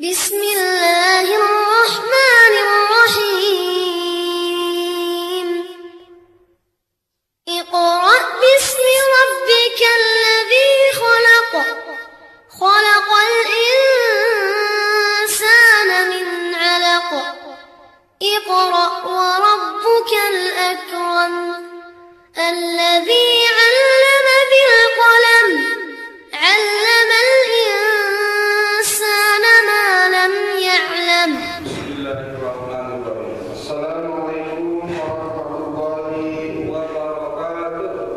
Bismillahirrahmanirrahim. Iqra bismi rabbikal ladzi khalaq. Khalaqal insana min 'alaq. Iqra wa rabbukal akram. Alladzi 'allama bil qalam. 'Allamal insana ma lam ya'lam. Bismillahirrahmanirrahim. Assalamualaikum warahmatullahi wabarakatuh.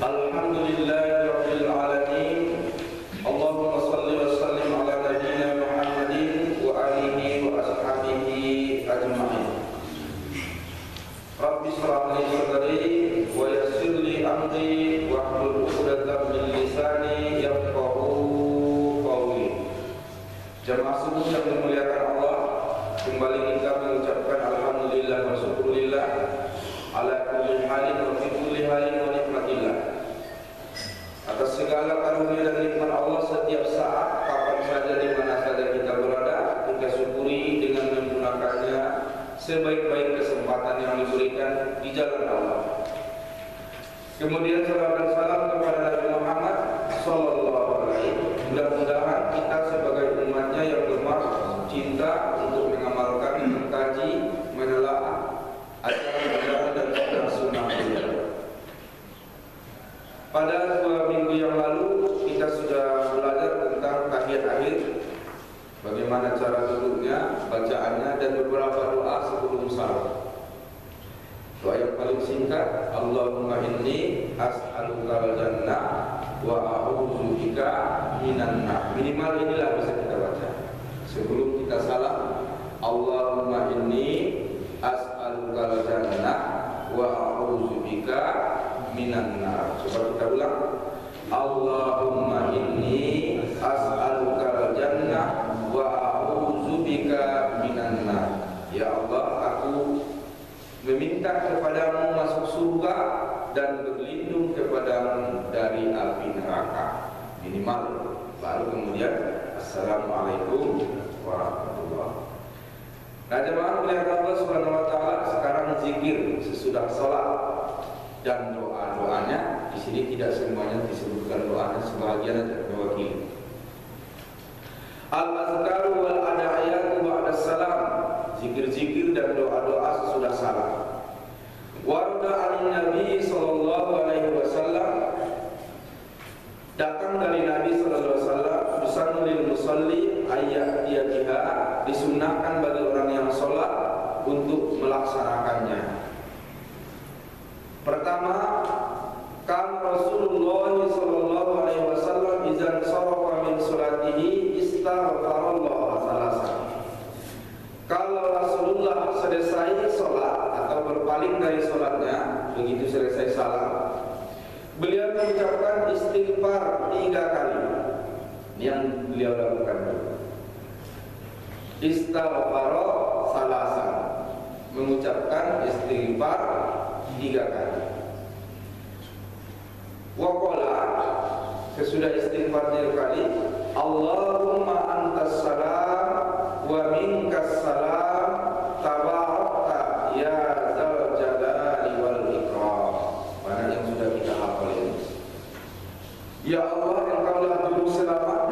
Alhamdulillahirabbil alamin. Allahumma shalli wa sallim ala nabiyyina Muhammadin wa alihi wa ashabihi ajma'in. Rabbi shrah li sadri wa yassir li amri wahlul 'uqdatam min lisani yafqahu qawli. Jamaah subuh yang dimuliakan Allah, kembali kita mengucapkan alhamdulillah wa syukurillah ala kulli halin wa fi kulli halin wa nikmatillah. Atas segala karunia dan nikmat Allah setiap saat, kapan saja, di mana saja kita berada, kita syukuri dengan menggunakannya sebaik-baik kesempatan yang diberikan di jalan Allah. Kemudian salawat dan salam kepada Nabi Muhammad sallallahu alaihi wasallam. Mudah-mudahan kita sebagai umatnya yang gemar cinta untuk mengamalkan, mengkaji, menelaah ajaran-ajaran dan sunnah beliau. Pada 2 minggu yang lalu kita sudah belajar tentang tahiyat akhir, bagaimana cara duduknya, bacaannya, dan beberapa doa sebelum salam. Doa yang paling singkat, Allahumma inni as'alukal jannah wa a'udzubika minan nar. Minimal inilah bisa kita baca sebelum kita salam. Allahumma inni as'alukal jannah wa a'udzubika minan nar. Coba kita ulang. Allahumma inni as'alukal jannah wa a'udzubika minan nar. Ya Allah, aku meminta kepadamu masuk surga dan berlindung kepadamu dari api neraka. Minimal. Baru kemudian assalamualaikum warahmatullahi wabarakatuh. Nah, jemaah melihat Allah Subhanahu wa taala, sekarang zikir sesudah salat dan doa-doanya. Di sini tidak semuanya disebutkan doanya, sebagian saja mewakili. Al-azkaru wal ada'iyatu ba'da salam, zikir-zikir dan doa-doa sesudah salam. Warda an-nabi sallallahu alaihi wasallam, datang dari Nabi sallallahu alaihi wasallam, bisanul musalli ayyatiha, disunnahkan bagi orang yang sholat untuk melaksanakannya. Pertama, kan Rasulullah sallallahu alaihi wasallam izan sarafa min salatihi istaghfarallah salasan. Kalau Rasulullah selesai sholat atau berpaling dari sholatnya, begitu selesai salam, beliau mengucapkan istighfar 3 kali. Ini yang beliau lakukan. Istighfar salasan, mengucapkan istighfar 3 kali. Waqala, sesudah istighfar 3 kali, Allahumma antas salam wa minkas salam, tabarakta ya dzal jalali wal ikram. Mana yang sudah kita hafal ini? Ya Allah, Engkaulah juru selamat,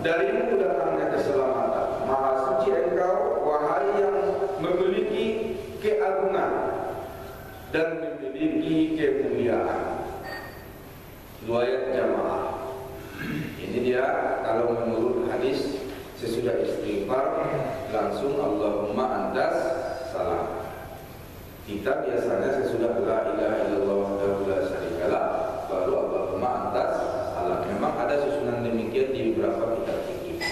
darimu datangnya keselamatan. Maha suci Engkau, wahai yang memiliki keagungan dan memiliki kemuliaan. 2 ayat jamaah. Ini dia kalau menurut hadis, sesudah istighfar langsung Allahumma antas salam. Kita biasanya sesudah la ilaha illallah wahdahu la syarikalah baru Allahumma antas salam. Memang ada susunan demikian di beberapa kitab fikih.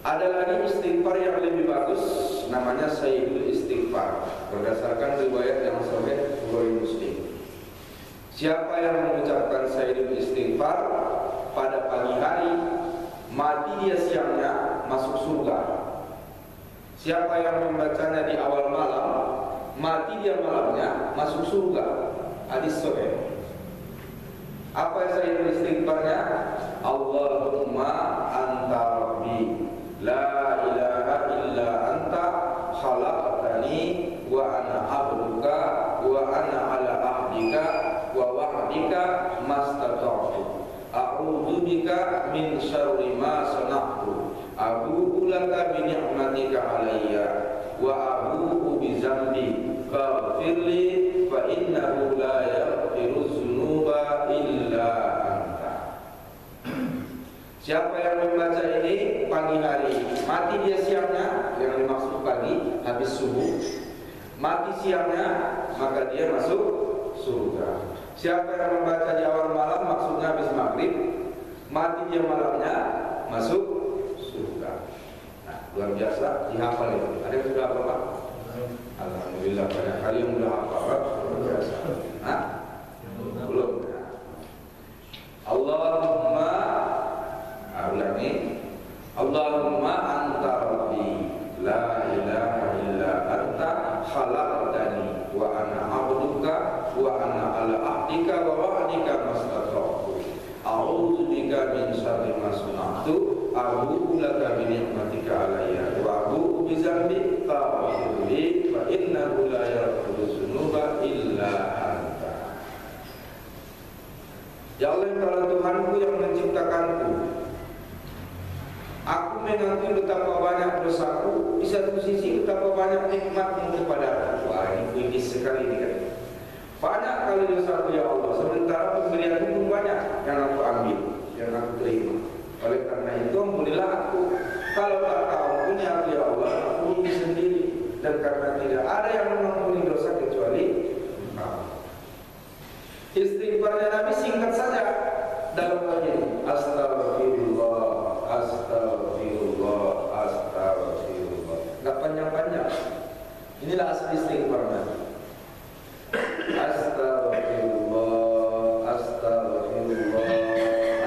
Ada lagi istighfar yang lebih bagus, namanya sayyidul istighfar, berdasarkan riwayat yang sahih Bukhari Muslim. Siapa yang mengucapkan sayyidul istighfar pada pagi hari, mati dia siangnya, masuk surga. Siapa yang membacanya di awal malam, mati dia malamnya, masuk surga. Hadis sahih. Apa saya itu istighfarnya? Allahumma anta rabbi la ilaha illa anta khalaqtani wa ana abduka wa ana ala ahdika wa wa'dika mastata'tu a'udzu bika min syarri ma sana'tu abu'u laka bi ni'matika alayya wa abu'u bi dzambi faghfirli fa innahu la yaghfiru dzunuba illa anta. Siapa yang membaca ini pagi hari, mati dia siangnya, yang dimaksud pagi habis subuh, mati siangnya maka dia masuk surga. Siapa yang membaca di awal malam, maksudnya habis maghrib, mati dia malamnya masuk surga. Nah, luar biasa, dihafal itu. Ada yang sudah hafal, Pak? Alhamdulillah, banyak kali yang sudah hafal, Pak. Luar biasa. Nah, belum. Allahumma, ulangi. Allahumma anta rabbi la ilaha illa anta khalaqtani wa ana abduka wa ana ala ahdika wa wa'dika mastata'tu a'udzu bika min syarri ma sana'tu abu'u laka bi ni'matika alayya wa abu'u bi dzambi faghfirli fa innahu la yaghfiru dzunuba illa anta. Ya Allah, kalau Tuhanku yang menciptakanku, aku mengakui betapa banyak dosaku, di satu sisi betapa banyak nikmat-Mu kepadaku. Wah, ini puitis sekali ini kan. Banyak kali dosaku ya Allah, sementara pemberian-Mu pun banyak yang aku ambil, yang aku terima. Oleh karena itu, ampunilah aku. Kalau tak Kau ampuni aku ya Allah, aku rugi sendiri. Dan karena tidak ada yang mengampuni dosa kecuali Engkau. Istighfarnya Nabi singkat saja dalam hal ini. Astagfirullah, astagfirullah, astagfirullah. Enggak panjang-panjang. Inilah asli istighfar Nabi. Astagfirullah, astagfirullah,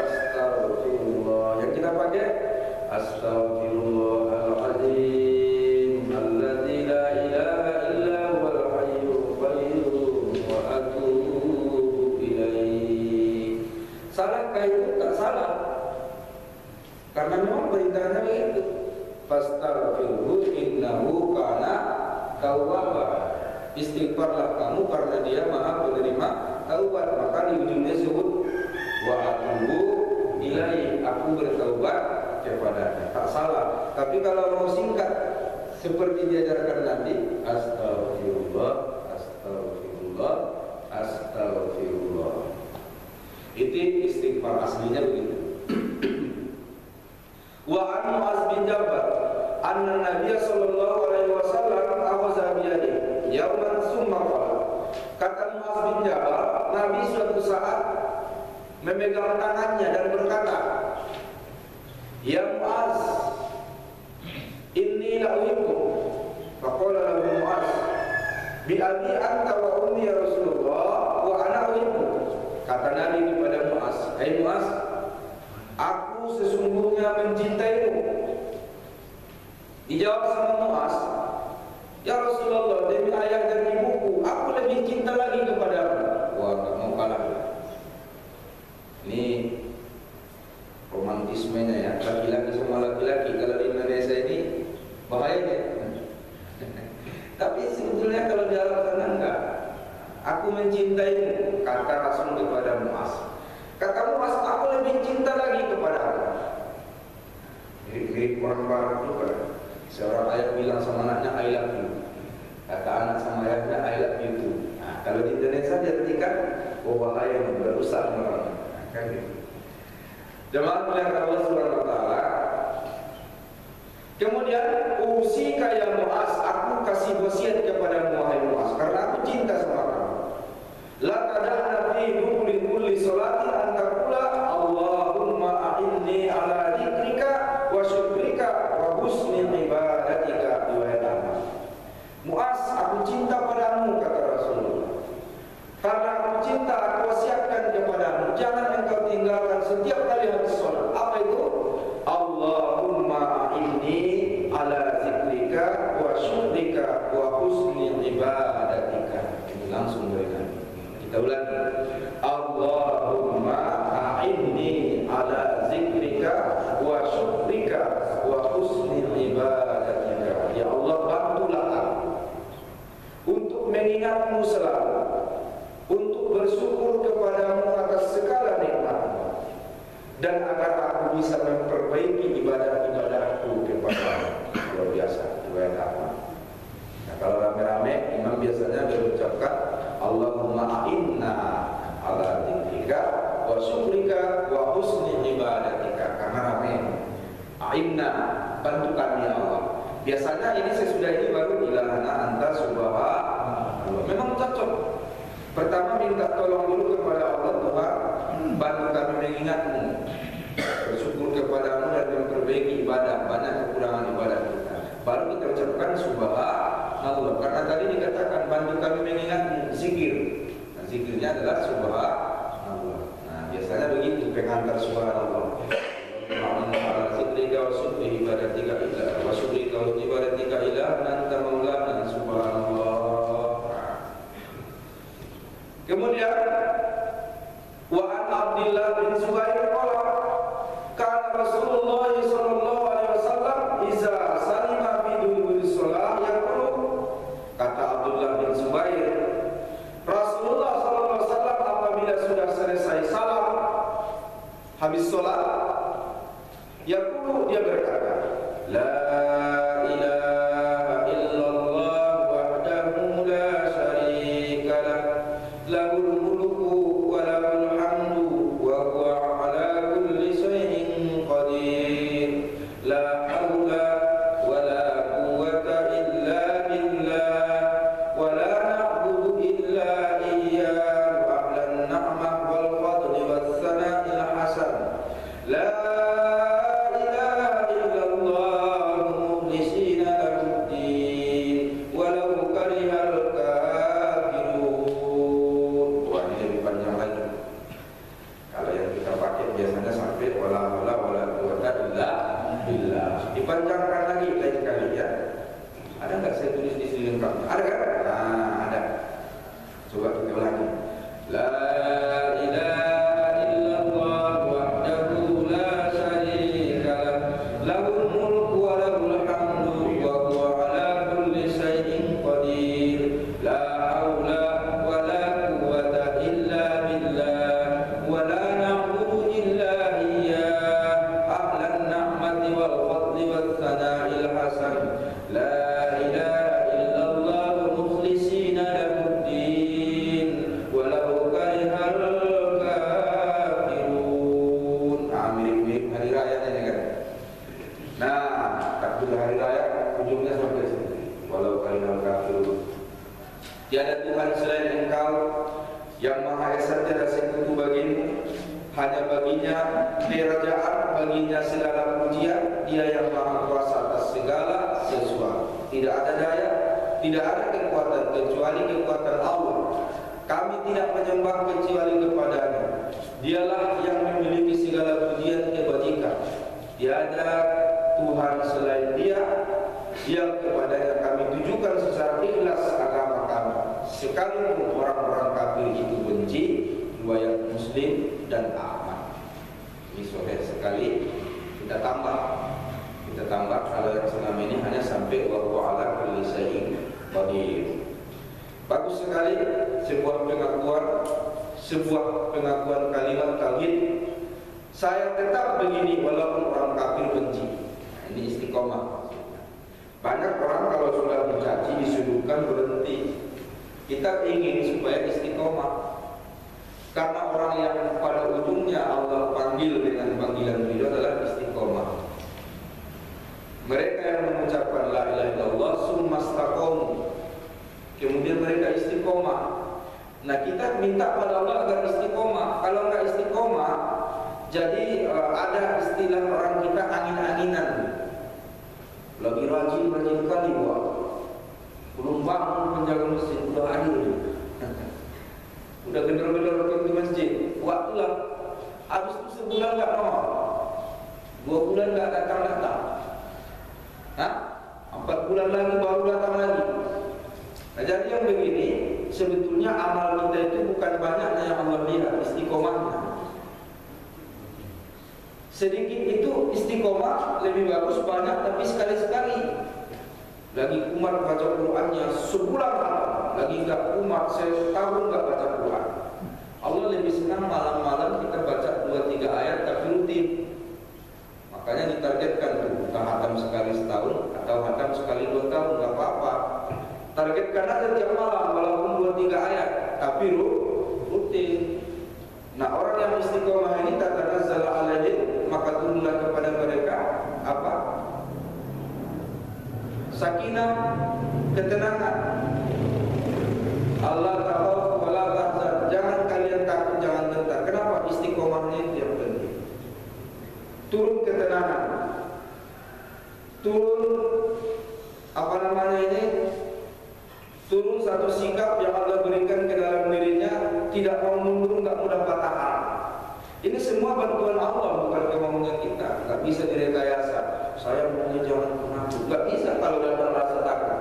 astagfirullah. Yang kita pakai Astagfirullahaladzim alladzi la ilaha illa huwal hayyul qayyum wa atubu ilaih. Salahkah itu? Tak salah, karena memang perintahnya begitu. Fastaghfirhu innahu kana tawwaba. Istighfarlah kamu karena dia maha penerima taubat. Maka di ujungnya sebut wa atubu ilaih, aku bertaubat kepadanya. Tak salah. Tapi kalau mau singkat seperti diajarkan Nabi, astagfirullah, astagfirullah, astagfirullah. Itu istighfar aslinya begitu. Wa an Mu'az bin Jabal anna Nabiy sallallahu alaihi wasallam akhadha bi yadihi yauman summa qala. Kata Mu'az bin Jabal, Nabi suatu saat memegang tangannya dan berkata, ya Mu'az, inni la uhibbu. Faqala lahu Mu'az, bi abi anta wa ummi ya Rasulullah wa ana uhibbu. Kata Nabi kepada Mu'az, hai Mu'az, aku sesungguhnya mencintaimu. Dijawab sama Mu'az, ya Rasulullah, demi ayah dan ibuku, aku lebih cinta lagi kepadamu. Wah, gak mau kalah. Ini romantismenya ya, laki-laki sama laki-laki. Kalau di Indonesia ini bahayanya. Tapi sebetulnya kalau di Arab sana enggak. Aku mencintaimu, kata Rasul kepada Mu'az. Kata Mu'az, aku lebih cinta lagi kepadamu. Mirip-mirip orang Barat juga. Seorang ayah bilang sama anaknya, I love you. Kata anak sama ayahnya, I love you too. Nah, kalau di Indonesia diartikan, oh bahaya, berusaha orang. Kan gitu. Jemaah melihat Allah Subhanahu wa taala. Kemudian usika ya Mu'az, aku kasih wasiat kepada wahai Mu'az, karena aku cinta sama kamu. La tada'na fi duburi kulli salatin an taqula Allahumma a'inni ala dzikrika wa syukrika wa husni ibadatika wa ta'ala. Mu'az, aku cinta padamu, kata Rasulullah. Karena aku cinta, aku wasiatkan kepadamu, jangan engkau tinggalkan setiap kali habis sholat. Apa itu? Allahumma inni ala zikrika wa syukrika wa husni ibadatika. Ini langsung dari Nabi. Kita ulangi. Allahumma wa syukrika wa husni ibadatika. Karena rame. A'inna, bantu kami ya Allah. Biasanya ini sesudah ini baru ilahana anta subhanallah. Memang cocok. Pertama minta tolong dulu kepada Allah, Tuhan, bantu kami mengingatmu, bersyukur kepadamu dan memperbaiki ibadah, banyak kekurangan ibadah kita. Baru kita ucapkan subhanallah. Karena tadi dikatakan bantu kami mengingatmu, zikir. Nah, zikirnya adalah subhanallah. Nah, biasanya begitu pengantar subhanallah. Ma'ana zikrika wa syukri ibadatika ilah wa syukrika wa ibadatika ilah anta maulana subhanallah. Kemudian wa an Abdullah bin Zubair qala kana Rasulullah sallallahu alaihi wasallam iza salima fi duburi shalah yaqulu. Kata Abdullah bin Zubair, Rasulullah sallallahu alaihi wasallam apabila sudah selesai salam habis salat yaqulu, dia berkata, la ilaha illallah wahdahu la syarika lah, lahul mulku wa lahul hamdu wa huwa ala kulli syai'in qadir, la haula wa la quwwata illa billah wa la na'budu illa iyyahu ahlan ni'mah wal fadli was sana'il hasan, la dipanjangkan lagi lain kali ya. Ada nggak saya tulis di sini lengkapnya? Ada kan? Nah, ada. Coba kita ulangi. La ilaha illallah wahdahu la syarika lah, lahul mulku wa lahul hamdu wa huwa ala kulli syai'in qadir, la haula wa la quwwata illa billah wa la na'budu illa iyyah ahlan ni'mati wal fadli was sana'il hasan, la ilaha illallah mukhlishina lahud din walau karihal kafirun. Nah, mirip-mirip hari raya ini kan. Nah, takbir hari raya ujungnya sampai sini, walau karihal kafirun. Tiada Tuhan selain Engkau yang Maha Esa, tiada sekutu bagimu, hanya baginya kerajaan, baginya segala pujian, Dia yang Maha Kuasa atas segala sesuatu. Tidak ada daya, tidak ada kekuatan kecuali kekuatan Allah. Kami tidak menyembah kecuali kepada-Nya. Dialah yang memiliki segala pujian kebajikan. Tiada Tuhan selain Dia, yang kepada-Nya kami tujukan secara ikhlas agama kami, sekalipun orang-orang kafir itu benci. Riwayat Muslim dan Ahmad. Ini sahih sekali. Kita tambah kalau yang selama ini hanya sampai wa huwa ala kulli syai'in qadir. Bagus sekali sebuah pengakuan kalimat tauhid. Saya tetap begini walaupun orang kafir benci. Nah, ini istiqomah. Banyak orang kalau sudah mencaci disuruhkan berhenti. Kita ingin supaya istiqomah. Karena orang yang pada ujungnya Allah panggil dengan panggilan beliau adalah istiqomah. Mereka yang mengucapkan la ilaha illallah summa istaqamu, kemudian mereka istiqomah. Nah, kita minta pada Allah agar istiqomah. Kalau enggak istiqomah, jadi ada istilah orang kita angin-anginan. Lagi rajin kali gua. Belum bangun penjaga masjid udah hadir. Udah gedor-gedor rukun di masjid, waktulah. Habis itu sebulan enggak nongol, 2 bulan enggak datang-datang. 4 bulan lagi baru datang lagi. Nah, jadi yang begini sebetulnya amal kita itu bukan banyaknya yang Allah lihat, istiqomahnya. Sedikit itu istiqomah lebih bagus, banyak tapi sekali-sekali. Lagi kumat baca Qur'annya sebulan lagi enggak kumat setahun enggak baca Quran. Allah lebih senang malam-malam kita baca 2-3 ayat tapi rutin. Makanya ditargetkan tuh, entah hatam sekali setahun atau hatam sekali 2 tahun, enggak apa-apa. Targetkan aja tiap malam walaupun 2-3 ayat tapi rutin. Nah, orang yang istiqomah ini tatanazzal alaihim, maka turunlah kepada mereka apa? Sakinah, ketenangan. Allah tahu wala tahzan. Jangan kalian takut, jangan gentar. Kenapa? Istiqomahnya itu yang penting. Turun ketenangan. Turun apa namanya ini? Turun satu sikap yang Allah berikan ke dalam dirinya, tidak mau mundur, nggak mudah patah arang. Ini semua bantuan Allah, bukan kemauan kita. Nggak bisa direkayasa. Saya maunya jangan mengaku. Nggak bisa kalau dalam rasa takut.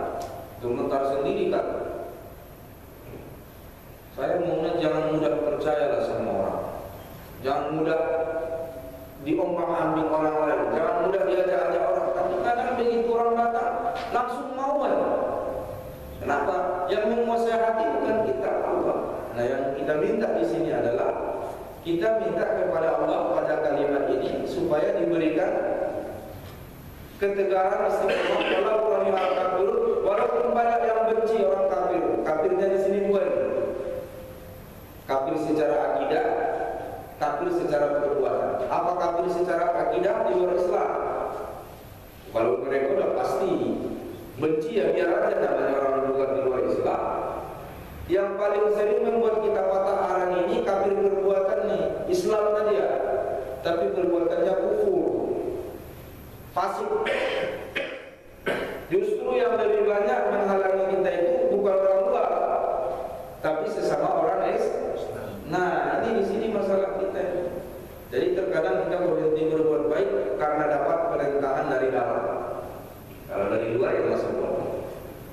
Gemetar sendiri kan. Saya maunya jangan mudah percayalah sama orang. Jangan mudah diombang-ambing orang lain. Jangan mudah diajak-ajak orang. Tapi kadang begitu orang datang, langsung mau aja. Kenapa? Yang menguasai hati bukan kita, Allah. Nah, yang kita minta di sini adalah kita minta kepada Allah pada kalimat ini supaya diberikan ketegaran istiqomah. Kalau orang yang kafir, walaupun banyak yang benci orang kafir, kafirnya di sini dua. Kafir secara akidah, kafir secara perbuatan. Apa kafir secara akidah? Di luar Islam. Kalau mereka udah pasti benci, ya biar aja namanya orang di luar Islam. Yang paling sering membuat kita patah arang ini kafir perbuatan nih. Islam tadi ya, tapi perbuatannya kufur, fasik. Justru yang lebih banyak menghalangi kita itu bukan orang luar, tapi sesama orang Islam. Nah, ini di sini masalah kita. Jadi terkadang kita berhenti berbuat baik karena dapat perintahan dari dalam. Kalau dari luar ya masuk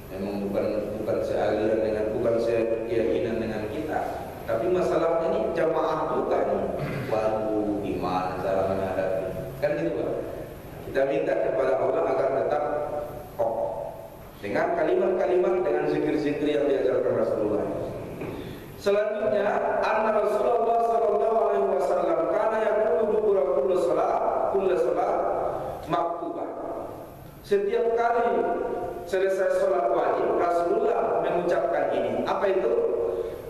memang bukan sealiran dengan, bukan sekeyakinan dengan kita. Tapi masalahnya ini jamaah juga nih. Waduh, gimana cara menghadapi? Kan gitu Pak. Kita minta kepada Allah agar tetap kokoh dengan kalimat-kalimat, dengan zikir-zikir yang diajarkan Rasulullah. Selanjutnya, anna Rasulullah sallallahu alaihi wasallam kana yaqulu dubura kulli salat maktubah. Setiap kali selesai salat wajib, Rasulullah mengucapkan ini. Apa itu?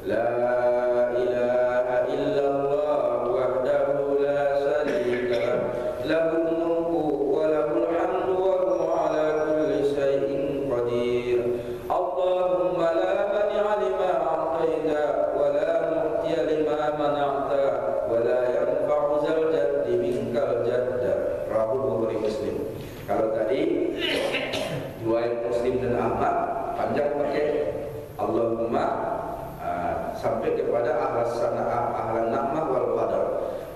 La ilaha illallah wahdahu la syarika lahu mulku wa lahul hamdu wa huwa ala kulli syai'in qadir. Allahumma la mani'a lima a'taita wa la mu'tiya lima mana'ta wa la yanfa'u zal jaddi minkal jadda. Rawahu Muslim. Kalau tadi riwayat Muslim dan Ahmad panjang pakai Allahumma sampai kepada ahlan na'mah wal qadar.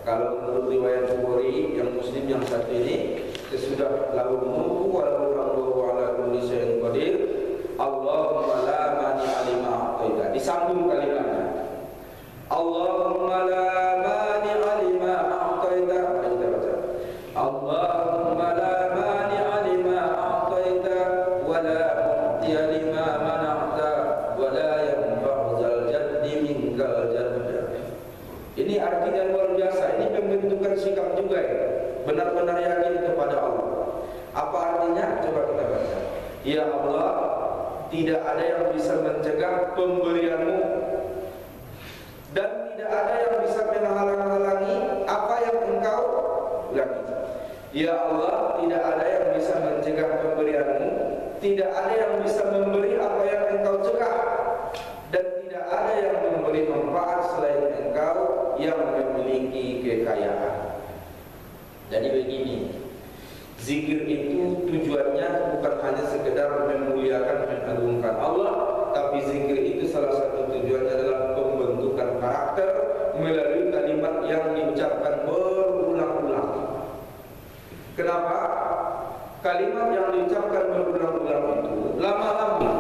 Kalau menurut riwayat Bukhari yang Muslim yang satu ini, sesudah lahu mulku wa lahu hamdu wa ala kulli syai'in qadir, Allahumma la mani'a lima a'taita. Disambung kalimatnya. Allahumma la mani'a lima a'taita. Kita baca. Allahumma la mani'a lima a'taita wa la mu'tiya lima mana'ta wa la yanfa'u zal jaddi minkal jadda. Ini artinya luar biasa. Ini pembentukan sikap juga ya. Benar-benar yakin kepada Allah. Apa artinya? Coba kita baca. Ya Allah, tidak ada yang bisa mencegah pemberianmu dan tidak ada yang bisa menghalang-halangi apa yang engkau ulangi. Ya Allah, tidak ada yang bisa mencegah pemberianmu, tidak ada yang bisa memberi apa yang engkau cegah, dan tidak ada yang memberi manfaat selain engkau yang memiliki kekayaan. Jadi begini, zikir itu tujuannya bukan hanya sekedar memuliakan, mengagungkan Allah, tapi zikir itu salah satu tujuannya adalah pembentukan karakter melalui kalimat yang diucapkan berulang-ulang. Kenapa? Kalimat yang diucapkan berulang-ulang itu lama-lama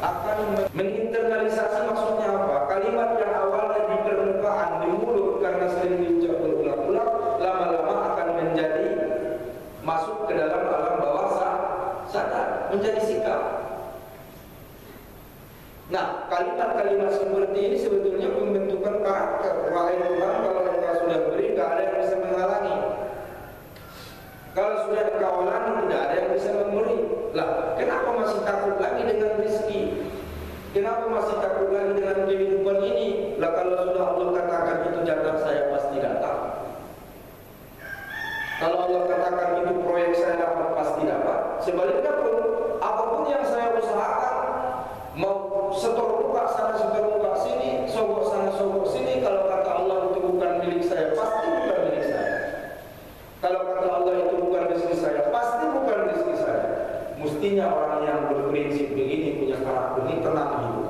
akan menginternalisasi. Maksudnya apa? Kalimat yang awalnya di permukaan, di mulut karena sering diucap berulang-ulang, lama-lama akan menjadi masuk ke dalam alam bawah sadar, menjadi sikap. Nah, kalimat-kalimat seperti ini sebetulnya pembentukan karakter. Wahai Tuhan, kalau engkau sudah beri, tidak ada yang bisa menghalangi. Kalau sudah engkau halangi, tidak ada yang bisa memberi. Lah, kenapa masih takut lagi dengan rezeki? Kenapa masih takut lagi dengan kehidupan ini? Lah kalau sudah Allah katakan itu jatah saya pasti datang. Kalau Allah katakan itu proyek saya dapat pasti dapat. Sebaliknya pun apapun yang saya usahakan, mau setor muka sana setor muka sini, sogok sana sogok sini, kalau kata Allah itu bukan milik saya, pasti bukan milik saya. Kalau kata Allah itu bukan rezeki saya, pasti bukan rezeki saya. Mestinya orang yang berprinsip begini, punya karakter ini, tenang hidup,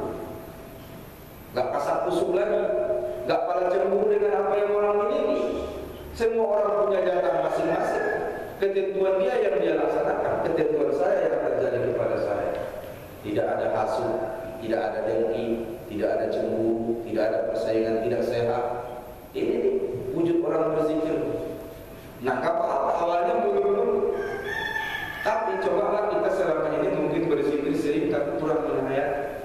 gak kasar kusuk lagi, gak pada cemburu dengan apa yang orang miliki. Semua orang punya jatah masing-masing. Ketentuan dia yang dia laksanakan, ketentuan saya yang terjadi kepada saya. Tidak ada hasud, tidak ada dengki, tidak ada cemburu, tidak ada persaingan tidak sehat. Ini wujud orang berzikir. Nah, kapal awalnya belum, tapi cobalah kita selama ini mungkin berzikir sering tapi kurang menghayat.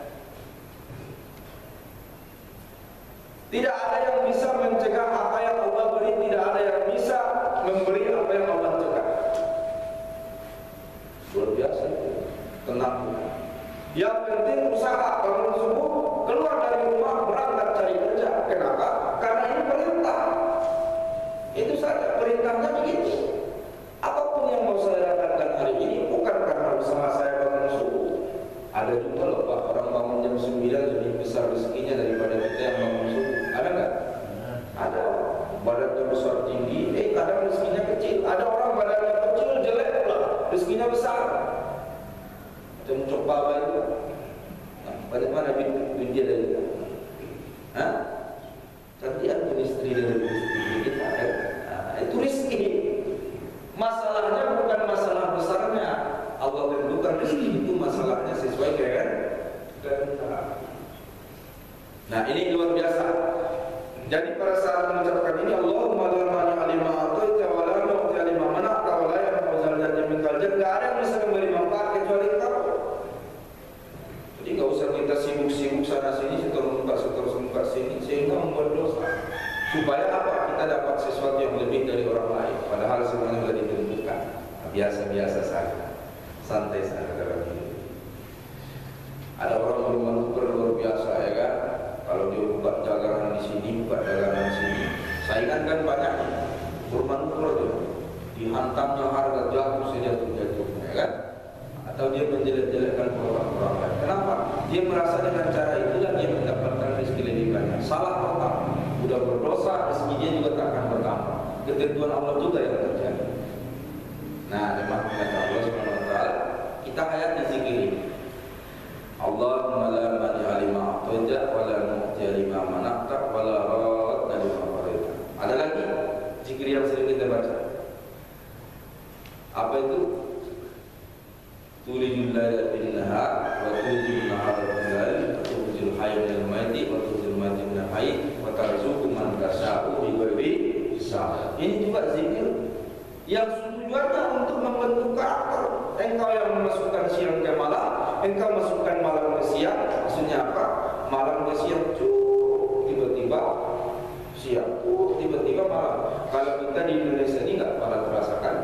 Tidak ada yang bisa mencegah apa yang Allah beri, tidak ada yang bisa memberi apa yang Allah cegah. Luar biasa, tenang. Yang penting usaha, bangun subuh, keluar dari rumah, berangkat cari kerja. Kenapa? Karena ini perintah. Itu saja, perintahnya begitu. Apapun yang mau saya dapatkan hari ini bukan karena usaha saya bangun subuh. Ada juga loh Pak, orang bangun jam 9 lebih besar rezekinya daripada kita yang bangun subuh. Ada nggak? Ada. Badannya besar tinggi, kadang rezekinya kecil. Ada orang badannya kecil jelek pula, rezekinya besar. Macam coba itu. Nah, bagaimana duit dia dari itu? Hah? Cantian pun istri dari istri kita. Nah, itu rezeki. Masalahnya bukan masalah besarnya. Allah tentukan rezeki itu masalahnya sesuai dengan kehendak. Nah, ini luar biasa. Jadi pada saat mengucapkan ini, Allahumma la mani'a lima a'taita wa la mu'tiya lima mana'ta wa la yanfa'u dzal jaddi minkal jadd. Enggak ada yang bisa memberi manfaat kecuali Engkau. Jadi enggak usah kita sibuk-sibuk sana sini, setor muka sini sehingga membuat dosa. Supaya apa? Kita dapat sesuatu yang lebih dari orang lain, padahal semuanya sudah ditentukan. Biasa-biasa saja, santai saja dalam hidup. Ada orang bermanuver luar biasa, ya kan? Kalau dia buka dagangan di sini, buka dagangan di sini, saingan kan banyak, bermanuver dia, dihantamnya harga jatuh sejatuh-jatuhnya, ya kan? Atau dia menjelek-jelekkan orang-orang lain. Kenapa? Dia merasa dengan cara itulah dia mendapatkan rezeki lebih banyak. Salah total. Sudah berdosa, rezekinya juga tak akan bertambah. Ketentuan Allah juga yang terjadi. Nah, memang kata Allah SWT, kita hayati zikir ini. Allahumma la mani'a lima a'taita wa la mu'tiya lima mana'ta wa la radda lima qadaita. Ada lagi zikir yang sering kita baca. Apa itu? Tulijul laila bin nahar wa tulijul nahara bil lail wa tulijul hayya minal maiti wa tulijul maita minal hayy wa tarzuqu man tasya'u bi ghairi hisab. Ini juga zikir yang tujuannya untuk membentuk karakter. Engkau yang memasukkan siang ke malam, engkau masukkan malam ke siang. Maksudnya apa? Malam ke siang, tiba-tiba siang, tiba-tiba malam. Kalau kita di Indonesia ini nggak pernah terasakan.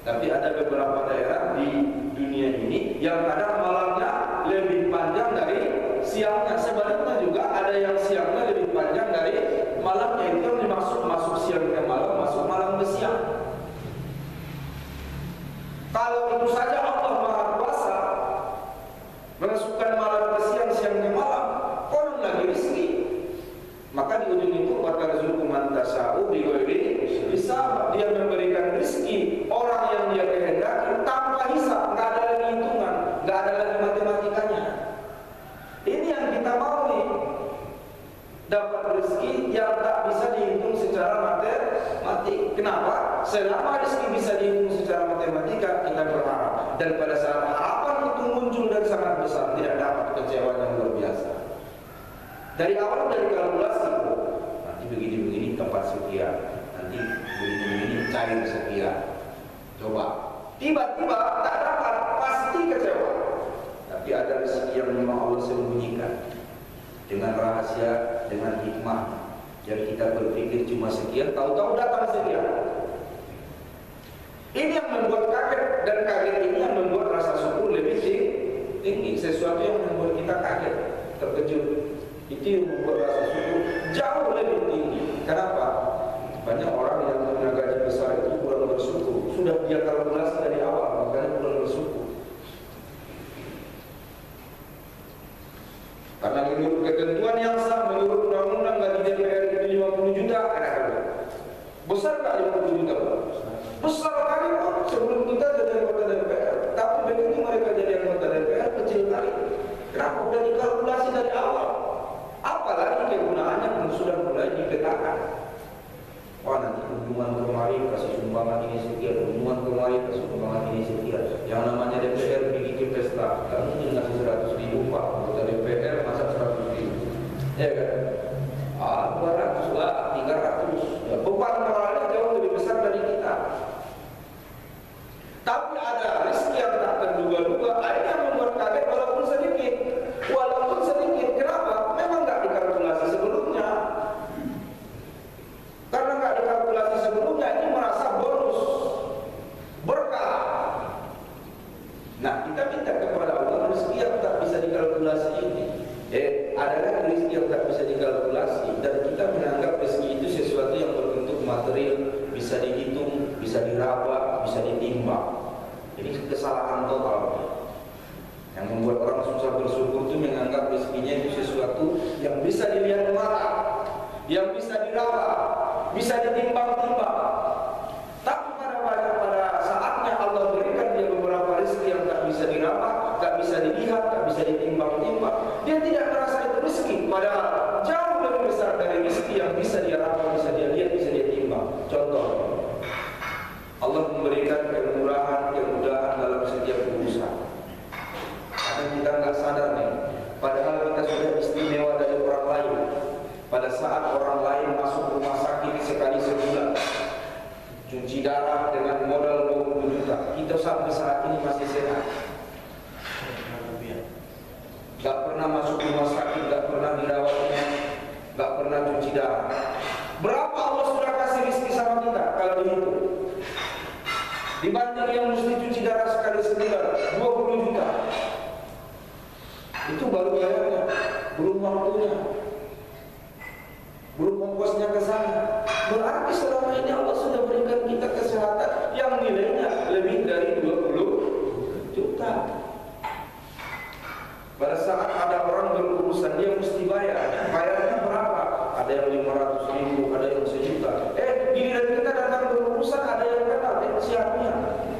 Tapi ada beberapa daerah di dunia ini yang kadang malamnya lebih panjang dari siangnya. Sebaliknya juga ada yang siangnya lebih panjang dari malamnya. Itu yang dimaksud masuk siang ke malam, masuk malam ke siang. Kalau itu saja Allah Maha Kuasa masukkan malam ke siang, siang ke malam, konon lagi rezeki. Maka di ujung itu watarzuqu man tasya'u bi ghairi hisab. Dia memberikan rezeki orang yang dia kehendaki tanpa hisab, enggak ada lagi hitungan, enggak ada lagi matematikanya. Ini yang kita mau nih. Dapat rezeki yang tak bisa dihitung secara matematik. Kenapa? Selama rezeki bisa dihitung secara matematika, kita berharap. Dan pada saat harapan itu muncul dan sangat besar, tidak dapat kecewa yang luar biasa. Dari awal dari kalkulasi, nanti begini-begini tempat sekian, nanti begini-begini cair sekian. Coba, tiba-tiba tak dapat, pasti kecewa. Tapi ada rezeki yang memang Allah sembunyikan dengan rahasia, dengan hikmah yang kita berpikir cuma sekian, tahu-tahu datang sekian. Ini yang membuat kaget, dan kaget ini yang membuat rasa syukur lebih tinggi. Sesuatu yang membuat kita kaget, terkejut. Itu yang membuat rasa syukur jauh lebih tinggi. Kenapa? Banyak orang yang punya gaji besar itu kurang bersyukur. Sudah dia kalkulasi dari awal, makanya kurang bersyukur. Karena menurut ketentuan yang sah, menurut undang-undang gaji DPR itu 50 juta, kira-kira. Besar tak 50 juta? Besar kali kok sebelum kita jadi anggota DPR. Tapi begitu mereka jadi anggota DPR, kecil kali. Kenapa? Sudah dikalkulasi dari awal. Apalagi kegunaannya pun sudah mulai dipetakan. Wah, nanti kunjungan kemarin kasih sumbangan ini sekian, kunjungan kemarin kasih sumbangan ini sekian. Yang namanya DPR bikin pesta, kan mungkin ngasih 100.000 Pak, anggota DPR masa 100.000, ya kan? 200 lah, 300. Ya, beban moralnya jauh lebih besar dari kita. Tapi ada rezeki yang tak terduga-duga, akhirnya membuat kaget walaupun sedikit. Walaupun sedikit, kenapa? Memang nggak dikalkulasi sebelumnya. Karena nggak dikalkulasi sebelumnya, ini merasa bonus, berkah. Nah, kita minta kepada Allah rezeki yang tak bisa dikalkulasi ini. Adalah rezeki yang tak bisa dikalkulasi, dan kita menganggap rezeki itu sesuatu yang berbentuk material, bisa dihitung, bisa diraba, bisa ditimbang. Ini kesalahan total. Yang membuat orang susah bersyukur itu menganggap rezekinya itu sesuatu yang bisa dilihat mata, yang bisa diraba, bisa ditimbang-timbang. Tapi pada saatnya Allah berikan dia beberapa rezeki yang tak bisa diraba, tak bisa dilihat, tak bisa ditimbang-timbang. Dia tidak merasa itu rezeki, padahal jauh lebih besar dari rezeki yang bisa dia raba, bisa dia lihat, bisa dia timbang. Contoh, Allah memberikan kemudahan dalam setiap urusan. Karena kita nggak sadar nih, padahal kita sudah istimewa dari orang lain. Pada saat orang lain masuk rumah sakit sekali sebulan, cuci darah dengan modal 20 juta, kita sampai saat ini masih sehat. Gak pernah masuk rumah sakit, gak pernah dirawatnya, gak pernah cuci darah. Berapa Allah sudah kasih rezeki sama kita kalau dihitung? Dibanding yang mesti cuci darah sekali sebulan 20 juta. Itu baru bayarnya, belum waktunya, belum ongkosnya ke sana. Berarti selama ini Allah sudah berikan kita kesehatan yang nilainya lebih dari 20 juta. Pada saat ada orang berurusan, dia mesti bayar. Bayarnya berapa? Ada yang 500.000, ada yang 1 juta. Giliran kita datang berurusan, ada yang kenal, siapnya.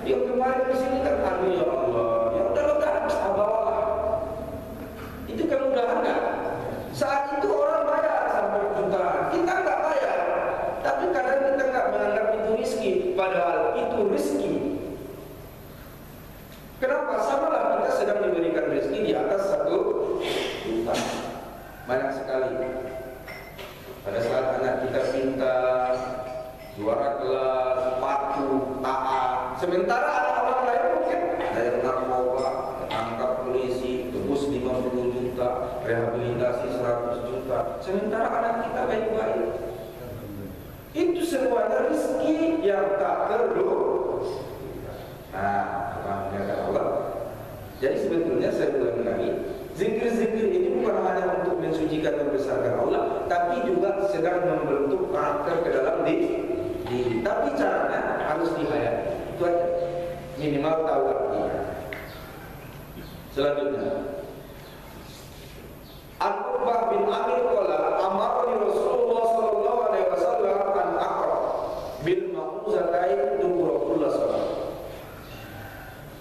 Yang kemarin di sini kan, aduh ya Allah, ya udah bawalah. Itu kemudahan kan? Saat itu orang bayar sampai jutaan, kita nggak bayar. Tapi kadang kita nggak menganggap itu rezeki, padahal itu rezeki. Kenapa? Samalah kita sedang diberikan rezeki di atas 1 juta. Banyak sekali. Pada saat anak kita pintar, juara kelas, patuh, taat. Sementara ada orang lain mungkin ada yang narkoba, tangkap polisi, tebus 50 juta, rehabilitasi 100 juta. Sementara anak kita baik-baik. Itu semuanya rezeki yang tak terduga. Nah, Allah. Jadi sebetulnya saya ulangi lagi, zikir-zikir ini bukan hanya untuk mensucikan dan membesarkan Allah, tapi juga sedang membentuk karakter ke dalam diri. Tapi caranya harus dihayati. Itu aja. Minimal tahu artinya. Selanjutnya, An-Uqbah bin Amir qala amarni Rasulullah sallallahu alaihi wasallam an aqra bil ma'uzatain dubura kulli salat.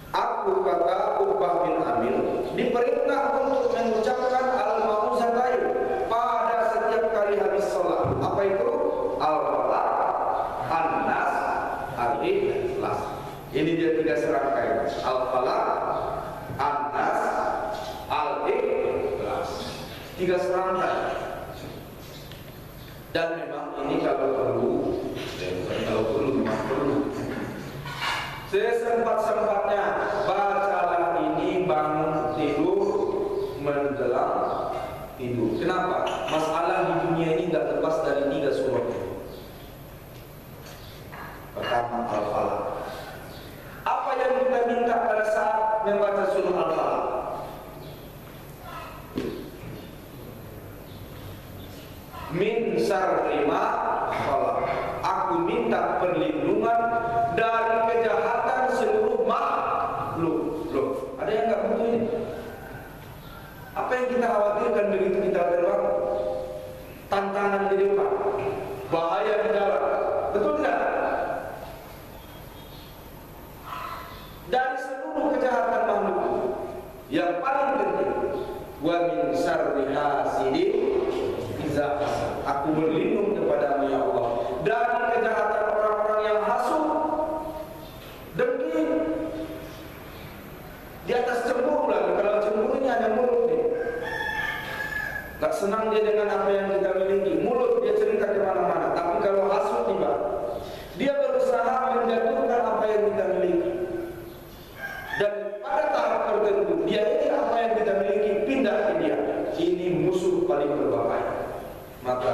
Aku kata Uqbah bin Amir diperintah untuk mengucapkan al-ma'uzatain pada setiap kali habis salat. Apa itu? Al-Falaq, An-Nas, Al-Ikhlas. Ini dia 3 serangkaian. Al-Falaq, An-Nas, Al-Ikhlas. 3 serangkaian. Dan memang ini kalau perlu, memang perlu. Sesempat-sempatnya bacalah ini bangun tidur, menjelang tidur. Kenapa? Masalah di dunia ini tidak lepas dari 3 surah. Pertama Al-Falaq. Apa yang kita minta pada saat membaca surah Al-Falaq? Aku minta perlindungan dari kejahatan seluruh makhluk. Loh, ada yang nggak butuh ini? Apa yang kita khawatirkan begitu kita terbang? Tantangan di depan, bahaya di dalam, betul tidak? Dari seluruh kejahatan makhluk, yang paling penting, wa min syarri hasidin idza hasad. Aku berlindung kepadamu ya Allah dari kejahatan orang-orang yang hasud, dengki, di atas cemburu lagi. Kalau cemburu ini hanya mulut nih, tak senang dia dengan apa yang kita miliki, mulut dia cerita kemana-mana. Tapi kalau hasud nih Pak, dia berusaha menjatuhkan apa yang kita miliki, dan pada tahap tertentu dia ini apa yang kita miliki pindah ke dia. Ini musuh paling berbahaya. Maka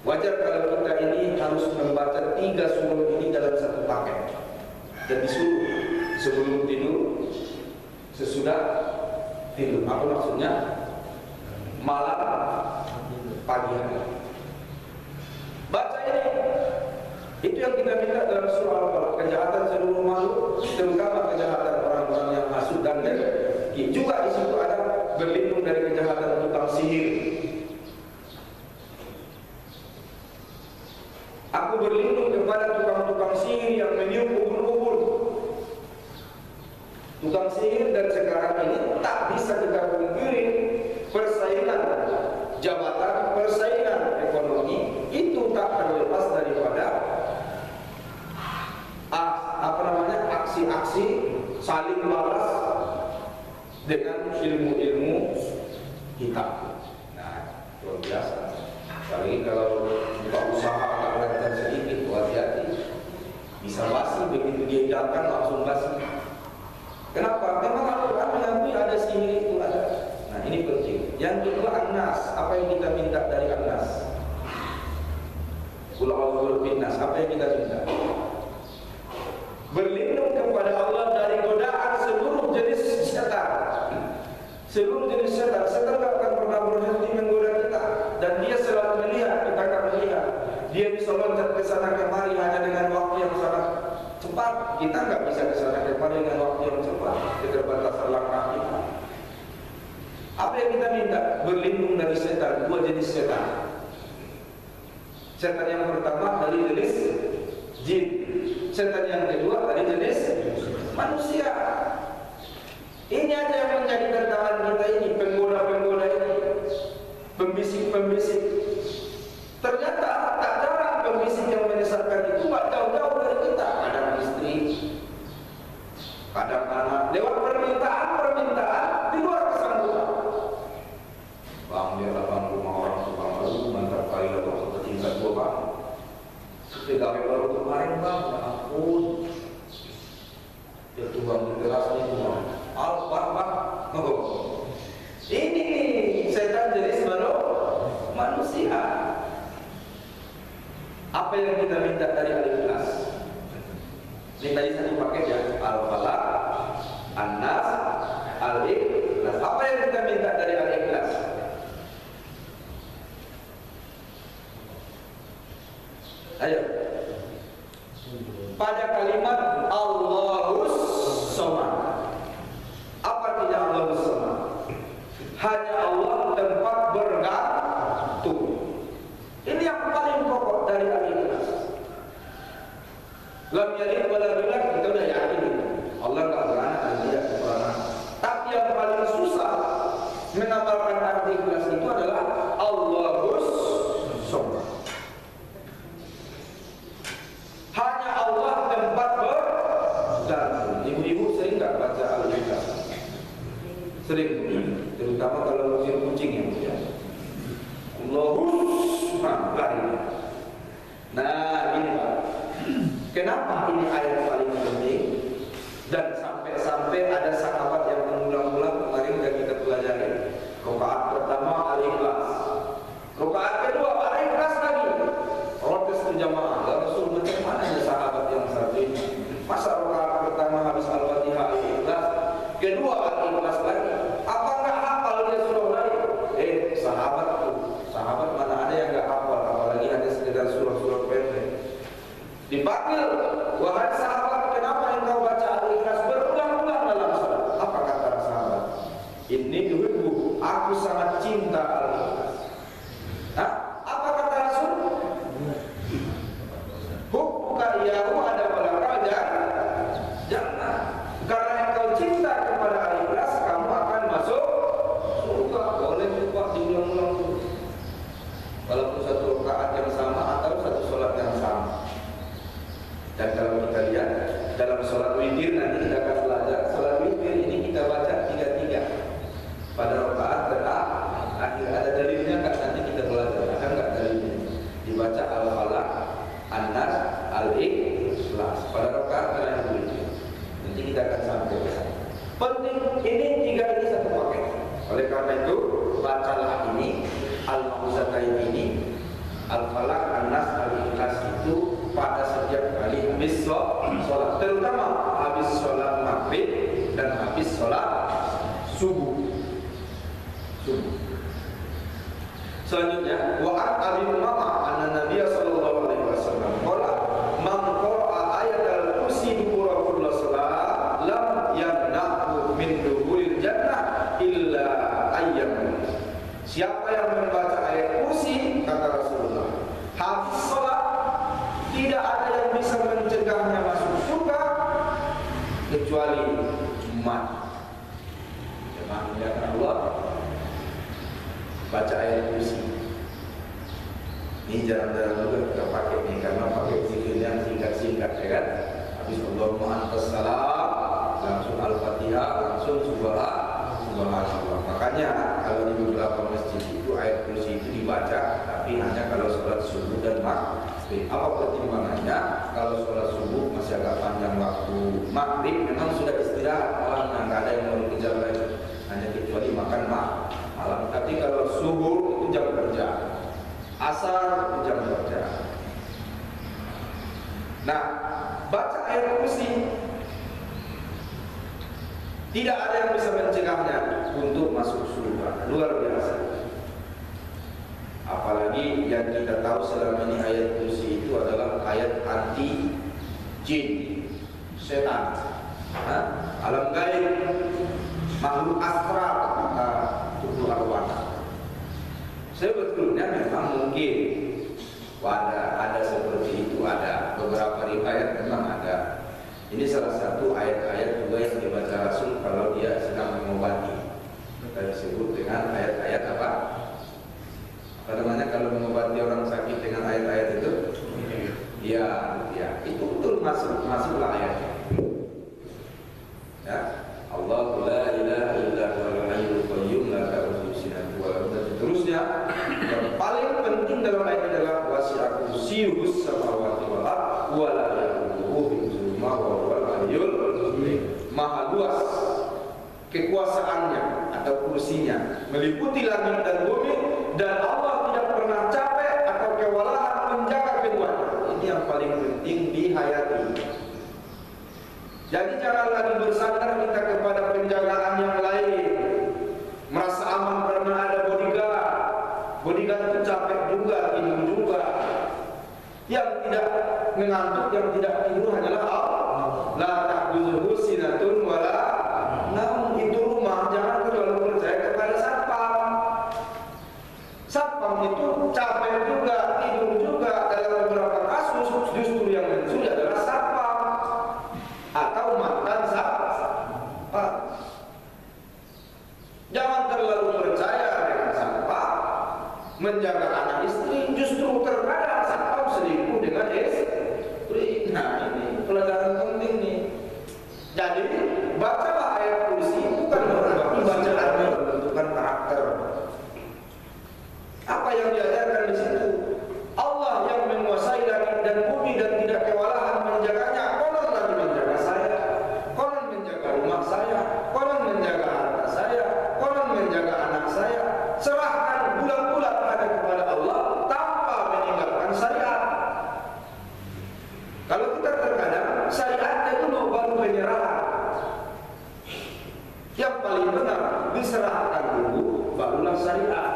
wajar kalau kita ini harus membaca 3 surah ini dalam satu paket, dan disuruh sebelum tidur, sesudah tidur. Apa maksudnya? Malam, pagi hari. Baca ini. Itu yang kita minta dalam surah Al-Falaq. Kejahatan seluruh makhluk, terutama kejahatan orang-orang yang hasud dan dengki. Juga di situ ada berlindung dari kejahatan tukang sihir. Aku berlindung kepada tukang-tukang sihir yang meniup ubur-ubur. Tukang sihir dan sekarang ini tak bisa kita pungkiri, persaingan jabatan, persaingan ekonomi itu tak terlepas daripada aksi-aksi saling balas dengan ilmu-ilmu hitam. Nah, luar biasa. Apalagi kalau buka usaha agak lancar sedikit, hati-hati, bisa basi. Begitu dia jalan langsung basi. Kenapa? Memang Al-Quran mengakui ada sihir itu ada. Nah, ini penting. Yang kedua, An-Nas. Apa yang kita minta dari An-Nas? Qul a'udzu bin-nas. Apa yang kita minta? Berlindung kepada Allah dari godaan seluruh jenis setan. Seluruh jenis setan. Setan tak akan pernah berhenti menggoda kita, dan dia selalu melihat, kita akan melihat. Dia bisa loncat ke sana kemari hanya dengan waktu yang sangat cepat. Kita nggak bisa ke sana kemari dengan waktu yang cepat, keterbatasan langkah kita. Apa yang kita minta? Berlindung dari setan. 2 jenis setan. Setan yang pertama dari jenis jin. Setan yang kedua dari jenis manusia. Ini aja yang menjadi tantangan kita ini, penggoda-penggoda ini, pembisik-pembisik. Ternyata tak jarang pembisik yang menyesatkan itu jauh-jauh dari kita. Kadang istri, kadang anak, lewat permintaan di luar kesanggupan. Bang, biarlah bang, rumah orang tukang baru, mantap kali datang ke tingkat 2 bang. Pegawai baru kemarin bang, ya ampun, dia tumbang di teras ini bang. Bang, ini setan jenis manusia. Apa yang kita minta dari Al-Ikhlas? Ini tadi satu paket ya, Al-Falaq, An-Nas, Al-Ikhlas. Apa yang kita minta dari Al-Ikhlas? Ayo. Pada kalimat Allahus Somad. Apa tidak Allahus Somad? Hanya Allah tempat bergantung. Ini yang paling pokok dari Al-Ikhlas. Lam yalid wa lam yulad, kita udah yakin itu. Allah enggak beranak dan tidak beranak. Tapi yang paling susah mengamalkan arti ikhlas itu adalah Allahus Somad. Hanya Allah tempat bergantung. Ibu-ibu sering nggak baca Al-Ikhlas? Sering, terutama kalau ngusir kucing ya. Allahus lari. Nah ini Pak, kenapa ini ayat paling penting? Dan sampai ada sahabat yang mengulang-ulang, kemarin sudah kita pelajari. Rakaat pertama Al-Ikhlas, rakaat kedua Al-Ikhlas lagi. Protes ke jamaah, ya Rasul, macam mana ada sahabat yang satu ini? Masa rakaat pertama habis Al-Fatihah Al-Ikhlas, kedua Al-Ikhlas lagi? Apa nggak hafal dia surah lain? Sahabat mana ada yang nggak hafal, apalagi hanya sekedar surah Dipanggil, wahai sahabat, kenapa engkau baca Al-Ikhlas berulang-ulang dalam salat? Apa kata sahabat? Ini ibu, aku sangat cinta Al-Ikhlas. Hah? Apa kata Rasul? Hubbuka iyahu ada balakal jannah. Karena engkau cinta kepada Al-Ikhlas, kamu akan masuk surga. Boleh juga diulang-ulang. Walaupun satu rakaat yang sama atau satu sholat yang sama. Dan kalau kita lihat dalam sholat witir, nanti kita akan belajar sholat witir ini kita baca 3-3 pada rakaat terakhir. Ada dalilnya nggak? Nanti kita belajar. Ada nggak dalilnya? Dibaca Al-Falaq, An-Nas, Al-Ikhlas pada rakaat terakhir witir. Nanti kita akan sampai ke sana. Penting ini 3 ini satu paket. Oleh karena itu bacalah ini Al-Mau'izatain ini, Al-Falaq, An-Nas, Al-Ikhlas itu pada setiap kali habis sholat, terutama habis sholat maghrib dan habis sholat subuh. Selanjutnya, wa'an Abi Umamah anna Nabiya sallallahu alaihi wasallam qala man qara'a ayat al-kursi dubura kulli shalah lam yamna'hu min dukhulil jannah illa ayyam. Siapa yang membaca ayat kursi, kata Rasulullah, habis sholat tidak ada yang bisa mencegahnya masuk surga kecuali mati. Jemaah muliakan Allah, baca ayat kursi. Ini jarang-jarang juga kita pakai nih, karena pakai zikir yang singkat-singkat, ya kan? Habis Allahumma antas salam, langsung Al-Fatihah, langsung Subhanallah. Makanya kalau di beberapa masjid itu ayat kursi itu dibaca, tapi hanya kalau sholat subuh dan maghrib. Apa pertimbangannya? Kalau sholat subuh masih agak panjang waktu, maghrib memang sudah istirahat malamnya, nggak ada yang mau dikejar lagi, hanya kecuali makan malam. Tapi kalau subuh itu jam kerja, asar itu jam kerja. Nah, baca ayat kursi tidak ada yang bisa mencegahnya untuk masuk surga. Luar biasa. Apalagi yang kita tahu selama ini ayat kursi itu adalah ayat anti jin, setan, alam gaib, makhluk astral, kata tubuh arwah. Sebetulnya memang mungkin ada seperti itu, ada beberapa riwayat memang ada. Ini salah satu ayat-ayat juga yang dibaca Rasul kalau dia sedang mengobati. Kita disebut dengan ayat-ayat apa? Apa namanya kalau mengobati orang sakit dengan ayat-ayat itu? Ya, itu betul masuklah ayatnya. Ya, Allahu la ilaha illa huwal hayyul qayyum la ta'khudhuhu sinatun wa la nawm, dan seterusnya. Yang paling penting dalam ayat adalah wasi'a kursiyyuhus samawati wal ardh wa la yaquduhu maha luas kekuasaannya atau kursinya, meliputi langit dan bumi, dan Allah tidak pernah capek atau kewalahan menjaga keduanya. Ini yang paling penting dihayati. Jadi jangan lagi bersandar kita kepada penjagaan yang lain, merasa aman karena ada bodyguard itu capek juga, tidur juga. Yang tidak mengantuk, yang tidak tidur hanyalah Allah. La ta'khudhuhu sinatun wa la nawm. Itu rumah, jangan terlalu percaya kepada satpam. Satpam itu capek juga, tidur juga. Dalam beberapa kasus justru yang mencuri adalah satpam atau mantan satpam. Jangan terlalu percaya dengan satpam. Menjaga anak istri, justru terkadang satpam selingkuh dengan istri. Nah, ini pelajaran penting nih. Jadi bacalah ayat kursi, bukan berarti bacaannya menentukan karakter. Apa yang diajarkan di situ? Allah yang menguasai langit dan bumi dan tidak kewalahan menjaganya. Konon lagi menjaga saya, konon menjaga rumah saya, konon menjaga harta saya, konon menjaga anak saya. Serahkan bulat-bulat hanya kepada Allah tanpa meninggalkan syariat. Kalau kita terkadang syariatnya dulu baru penyerahan. Yang paling benar diserahkan dulu barulah syariat.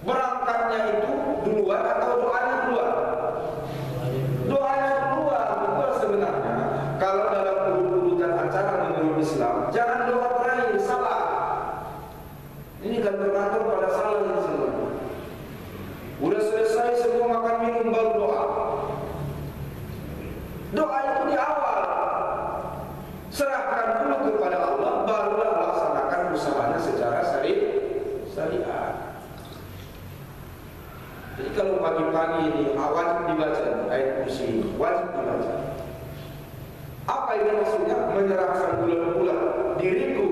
Berangkatnya itu duluan atau doanya duluan? minum baru doa. Doa itu di awal. Serahkan dulu kepada Allah, barulah laksanakan usahanya secara syariat. Jadi kalau pagi-pagi ini wajib dibaca ayat kursi ini, wajib dibaca. Apa ini maksudnya? Menyerahkan bulan-bulan diriku,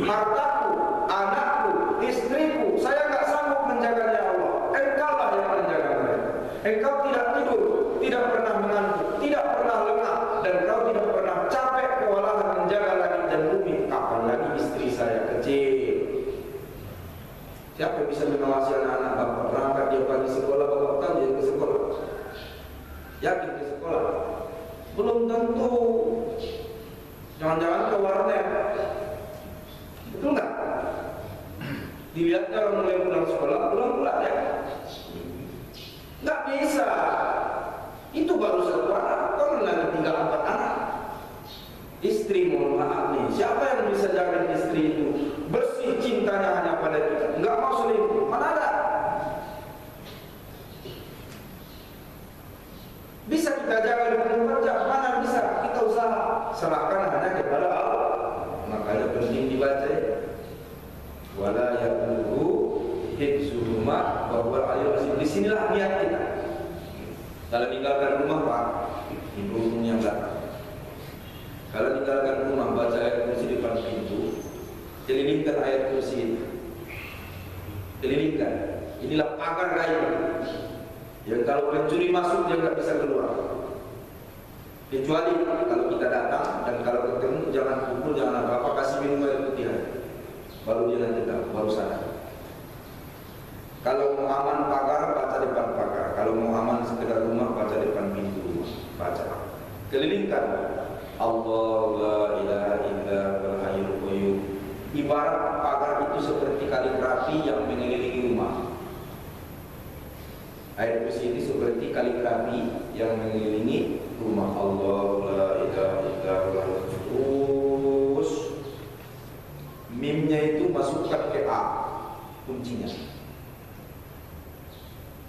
hartaku, anakku, istriku. Saya nggak sanggup menjaganya Allah. Engkaulah yang menjaga mereka. Engkau tidak tidur, tidak pernah mengantuk, tidak pernah lengah, dan kau tidak pernah capek kewalahan menjaga langit dan bumi. Kapan lagi istri saya kecil? Siapa yang bisa mengawasi anak-anak bapak? Berangkat dia pagi sekolah, bapak tahu dia ke sekolah. Yakin ke sekolah? Belum tentu. Jangan-jangan ke warnet. Betul nggak? Dilihatnya orang mulai pulang sekolah, pulang ya. Nggak bisa. Itu baru satu anak. Kau lagi tinggal 4 anak. Istri, mohon maaf nih, siapa yang bisa jaga istri itu bersih cintanya hanya pada kita, nggak mau selingkuh? Mana ada? Bisa kita jaga dengan kerja? Mana bisa? Kita usaha. Serahkan hanya kepada Allah. Makanya penting dibaca. Wala yaqulu hifzuhuma wa huwal aliyyul azim. Disinilah niat kita. Kalau tinggalkan rumah Pak, ibu yang belakang. Kalau tinggalkan rumah, baca ayat kursi di depan pintu, kelilingkan ayat kursi itu. Kelilingkan. Inilah pagar gaib yang kalau pencuri masuk dia nggak bisa keluar. Kecuali kalau kita datang dan kalau ketemu jangan pukul, jangan apa-apa, kasih minum air putih. Baru dia nanti tahu, baru sadar. Kalau mau aman pagar, baca depan pagar. Kalau mau aman sekedar rumah, baca depan pintu rumah. Baca. Kelilingkan. Allah la ilaha illa huwal hayyul qayyum. Ibarat pagar itu seperti kaligrafi yang mengelilingi rumah. Ayat kursi ini seperti kaligrafi yang mengelilingi rumah. Allah la ilaha illa huwal. Terus mimnya itu masukkan ke A, kuncinya.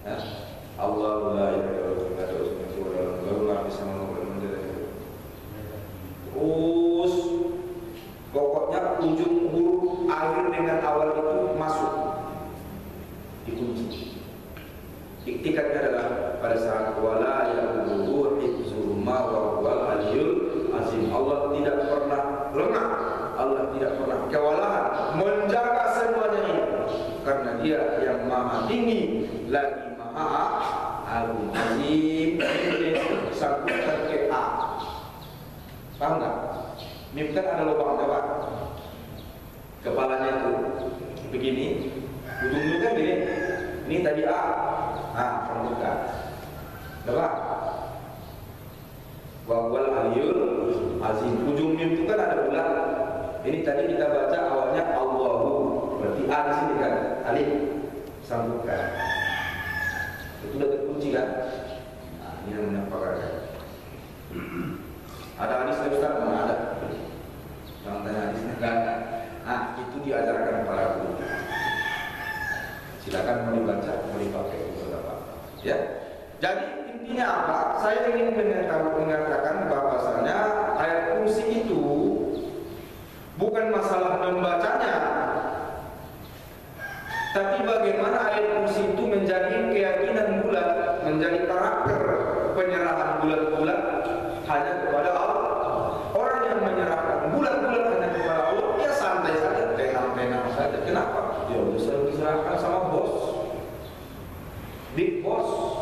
Ya. Allah la ilaha illa huwal. Terus pokoknya ujung huruf akhir dengan awal itu masuk dikunci. Iktikadnya adalah pada saat wala yaqulu hifzuhuma wa huwal aliyyul azim. Allah tidak pernah lengah, Allah tidak pernah kewalahan menjaga semuanya ini, karena Dia yang maha tinggi lagi maha agung. Azim sangkutan ke A. Paham nggak? Mim kan ada lubangnya Pak. Kepalanya itu begini, ujungnya kan gini. Ini tadi A. Kamu buka. Berapa? Wa huwal aliyyul azim. Ujung mim itu kan ada bulat. Ini tadi kita baca awalnya Allahu. Berarti A di sini kan? Alif. Sambungkan. Itu udah terkunci kan? Nah, ini yang menampakkan. Ada hadis Ustaz? Mana ada? Jangan tanya hadisnya kan? Itu diajarkan para guru. Silakan mau dibaca, mau dipakai untuk apa? Ya. Jadi intinya apa? Saya ingin mengatakan bahwasanya ayat kursi itu bukan masalah membacanya, tapi bagaimana ayat kursi itu menjadi keyakinan bulat, menjadi karakter penyerahan bulat-bulat hanya kepada Allah. Orang yang menyerahkan bulat-bulat hanya kepada Allah, dia santai saja, tenang-tenang saja. Kenapa? Dia bisa diserahkan sama bos, big boss.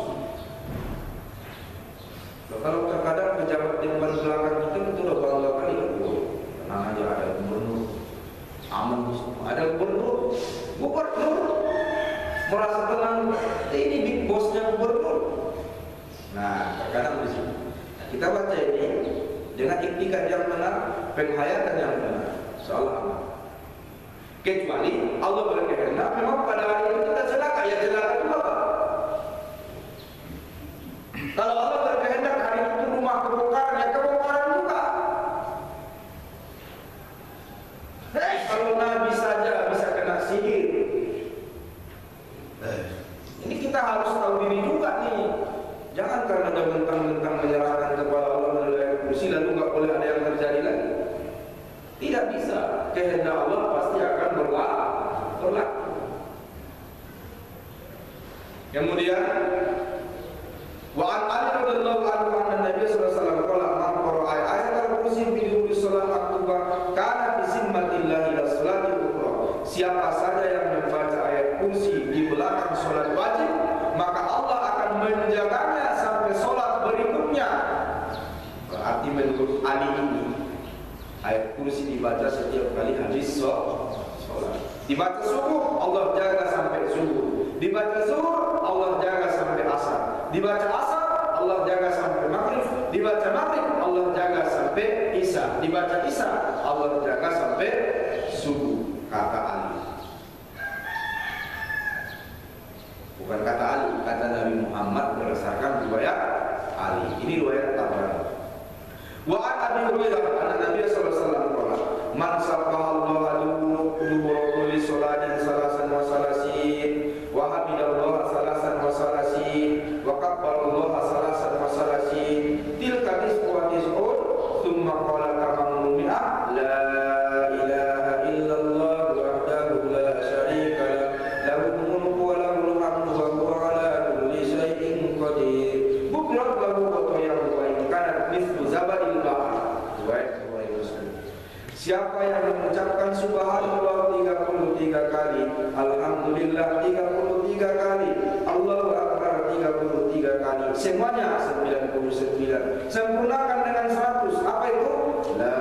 Kalau terkadang pejabat di depan belakang kita itu udah bangga kali, tenang aja, ada gubernur, aman semua, ada gubernur merasa tenang, ini big bossnya gubernur. Nah, terkadang di sini kita baca ini dengan iktikad yang benar, penghayatan yang benar, seolah-olah. Kecuali Allah berkehendak memang pada hari itu kita celaka, ya celaka itu apa? Kalau Allah berkehendak hari itu rumah kebongkaran, ya kebongkaran juga. Kalau Nabi saja bisa kena sihir, ini kita harus tahu diri juga nih. pada mentang-mentang menyerahkan kepada Allah melalui ayat kursi lalu nggak boleh ada yang terjadi lagi. Tidak bisa. Kehendak Allah pasti akan berlaku. Kemudian wa an Ali radhiyallahu anhu anna Nabi sallallahu alaihi wasallam qala man qara'a ayatal kursi fi duburi shalah maktubah kana fi zimmatillah ila salati ukhra. Siapa saja yang membaca ayat kursi di belakang salat wajib, maka Allah akan menjaganya sampai salat berikutnya. Berarti menurut Ali ini ayat kursi dibaca setiap kali habis salat. Dibaca subuh, Allah jaga sampai subuh. Dibaca zuhur, Allah jaga sampai asar. Dibaca asar, Allah jaga sampai maghrib. Dibaca maghrib, Allah jaga sampai isya. Dibaca isya, Allah jaga sampai subuh. Kata Ali. Bukan kata Ali, kata Nabi Muhammad berdasarkan riwayat Ali. Ini riwayat Tabrani. Wa an Abi Hurairah anna Nabi sallallahu alaihi wasallam qala man sabbaha Allah dubura kulli salatin salasan wa salasin wa hamidallaha salasan wa salasin wa kabbarallaha salasan wa salasin tilka tis'un thumma qala tamamul mi'ah la ilaha illallah wahdahu la syarika lahu lahul mulku wa lahul hamdu wa huwa ala kulli syai'in qadir bukirat lahu khotoyahu wa in kanat mithlu zabadil bahr. Siapa yang mengucapkan subhanallah 33 kali, alhamdulillah 33 kali, Allahu akbar 33 kali, semuanya 99. Sempurnakan dengan 100. Apa itu? La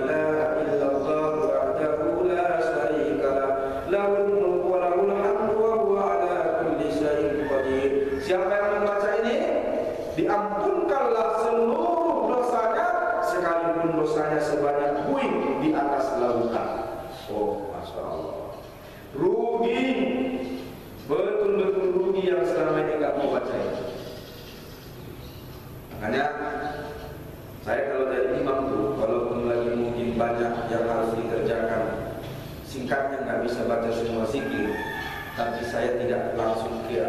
ilaha illallah wahdahu la syarika lah, lahul mulku wa lahul hamdu wa huwa ala kulli syai'in qadir. Siapa yang membaca ini, diampunkanlah seluruh dosanya, sekalipun dosanya sebanyak buih di atas lautan. Oh, Masya Allah. Rugi, betul-betul rugi yang selama ini gak mau baca itu. Makanya saya kalau dari imam tuh, walaupun lagi mungkin banyak yang harus dikerjakan, singkatnya nggak bisa baca semua zikir, tapi saya tidak langsung ke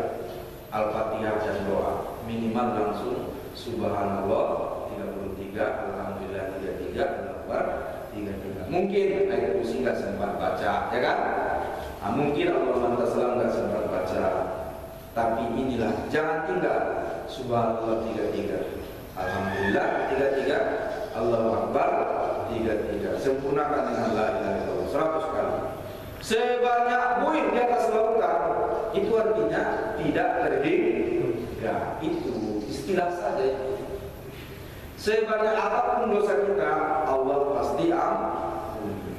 Al-Fatihah dan doa, minimal langsung Subhanallah 33, Alhamdulillah 33, Al-Akbar 33. Mungkin ayat kursi nggak sempat baca, ya kan? Nah, mungkin Allah Taala nggak sempat baca, tapi inilah jangan tinggal Subhanallah 33, Alhamdulillah 33, Allahu Akbar 33. Sempurnakan dengan la ilaha illallah 100 kali. Sebanyak buih di atas lautan, itu artinya tidak terhingga. Itu istilah saja. Sebanyak apapun dosa kita, Allah pasti ampuni.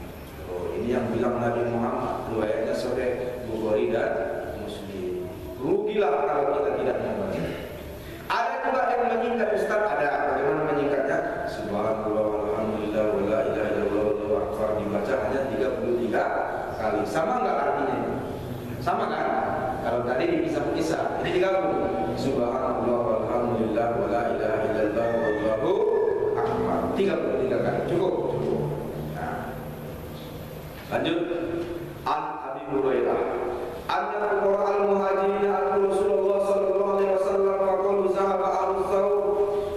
Oh, ini yang bilang Nabi Muhammad. Riwayatnya Sahih Bukhari dan Muslim. Rugilah kalau kita tidak membaca. Ada juga yang menyingkat, Ustaz. Ada. Bagaimana menyingkatnya? Subhanallah walhamdulillah wa la ilaha illallah wallahu akbar dibaca hanya 33 kali. Sama enggak artinya? Sama kan? Kalau tadi dipisah-pisah, ini digabung. Subhanallah walhamdulillah wa la ilaha illallah wallahu akbar 33 kali. Cukup. Nah. Lanjut. An Abi Hurairah anna fuqara al-muhajirin Rasulullah sallallahu alaihi wasallam wa qalu zahaba al-thawb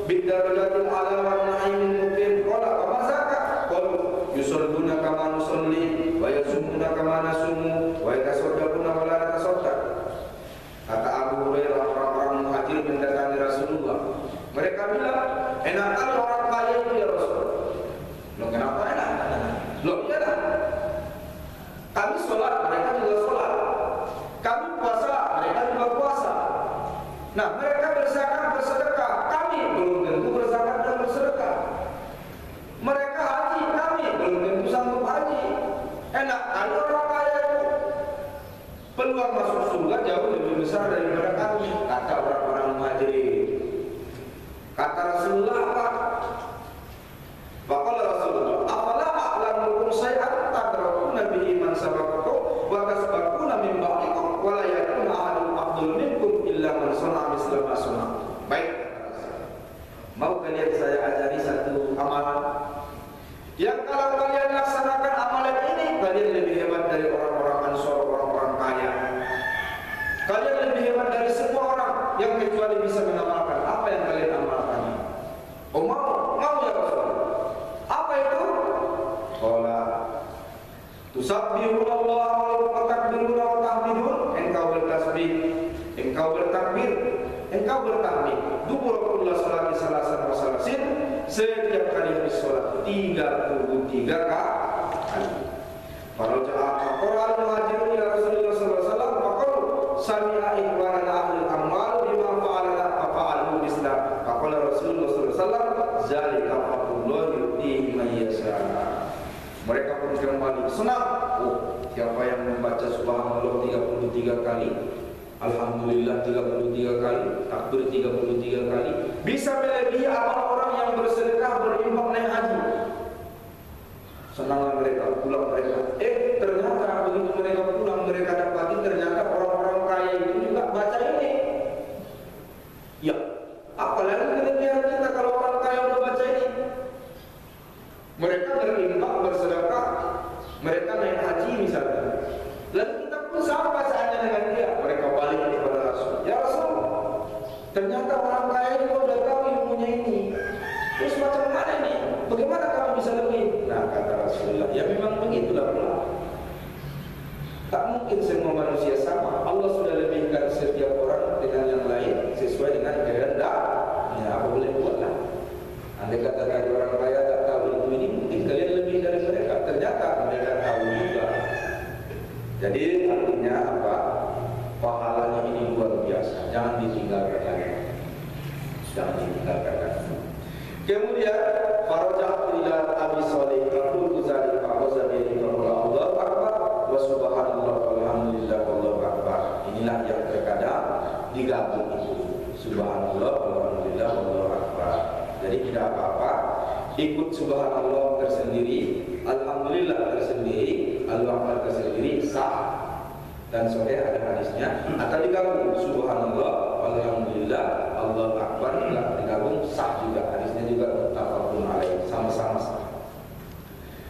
bid-darajatil ala wa na'imil muqim qala wa mazaka qalu yusalluna kama nusalli wa yasumuna kama nasumu wa yatasaddaquna wa la natasaddaq. Kata Abu Hurairah, orang-orang muhajir mendatangi Rasulullah. Mereka bilang, enak kali orang kaya itu ya Rasul. Loh kenapa enak? Loh iya dah. Kami sholat, mereka juga sholat. Kami puasa, mereka juga puasa. Nah, mereka berzakat, bersedekah. Kami belum tentu berzakat dan bersedekah. Mereka haji, kami belum tentu sanggup haji. Enak kali orang kaya itu. Peluang masuk surga jauh lebih besar daripada kami, kata orang-orang muhajirin. Kata Rasulullah apa? Faqala Rasulullah, afala a'lamukum syai'an tadrakuna bihi man sabaqakum wa tasbaquna min ba'dikum wa la yakunu ahadun afdal minkum illa man sana'a misla ma sana'tum. Baik. Mau kalian saya ajari satu amalan yang kalau kalian laksanakan amalan ini, kalian lebih hebat dari orang-orang Ansor, orang-orang kaya. Kalian lebih hebat dari semua orang yang kecuali bisa mengamalkan apa yang kalian Tusabbihuna Allah wa takbiruna wa tahmidun. Engkau bertasbih, engkau bertakbir, engkau bertahmid. Dubur kullu salati salasan wa salasin. Setiap kali habis salat 33 kali. Para jamaah Quran muhajirun ila Rasulullah sallallahu alaihi wasallam faqalu sami'a ikhwanana ahlul amwal bima fa'alana fa'alu bislam. Faqala Rasulullah sallallahu alaihi wasallam zalika fadlullah yu'tihi man yasha. Mereka pun kembali senang. Oh, siapa yang membaca subhanallah 33 kali, alhamdulillah 33 kali, takbir 33 kali, bisa melebihi amal orang yang bersedekah berinfak naik haji. Senanglah mereka, pulang mereka. Ternyata begitu mereka pulang, mereka dapati ternyata orang-orang kaya itu juga baca ini. Ya, apalagi kelebihan kita kalau orang kaya udah baca ini. Mereka berinfak, bersedekah, mereka naik haji misalnya. Lalu kita pun sama bacaannya dengan dia. Mereka balik kepada Rasul. Ya Rasul, ternyata orang kaya itu udah tahu ilmunya ini. Terus macam mana nih? Bagaimana kamu bisa lebih? Nah, kata Rasulullah, ya memang begitulah pula. Tak mungkin semua manusia sama. Allah sudah lebihkan setiap orang dengan yang lain sesuai dengan kehendak. Ya, apa boleh buatlah. Andai kata tadi orang kaya tak tahu ilmu ini, mungkin kalian lebih dari mereka. Ternyata mereka tahu juga. Jadi artinya apa? Pahalanya ini luar biasa. Jangan ditinggalkan lagi. Jangan ditinggalkan lagi. Kemudian farajah ila Abi Shalih aqulu dzalika wa zabiri wa Allahu akbar wa subhanallah walhamdulillah wallahu akbar. Inilah yang terkadang digabung itu. Subhanallah walhamdulillah wallahu akbar. Jadi tidak apa-apa ikut subhanallah tersendiri, alhamdulillah tersendiri, Allahu akbar tersendiri sah. Dan sore ada hadisnya atau digabung subhanallah alhamdulillah Allahu akbar digabung sah juga, hadisnya juga muttafaqun alaih, sama-sama sah.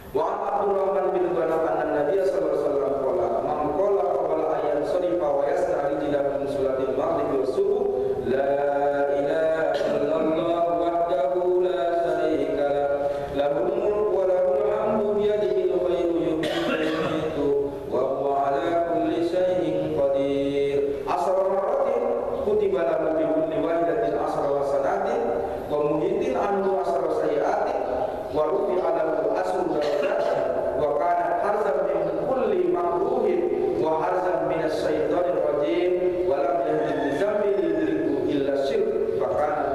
Wa Abdurrahman bin Ghanam anna Nabiy sallallahu alaihi wasallam qala man qala qabla ayyan sarifa wa yas'ali ila min salatil maghrib wa subuh la ilaha illallah wahdahu la syarika lah lahul mulku wa lahul hamdu bi yadihi al-khairu yuhyitu wa huwa ala kulli syai'in qadir. Asra marratin kutiba lahu bi kulli wahidatin asra wasanatin wa muhitin anhu asra sayiatin wa rufi'a lahu asru darajatin wa kana harzan min kulli makruhin wa harzan min asy-syaithanir rajim wa lam yahdid bi zambi yudriku illa syirk fa kana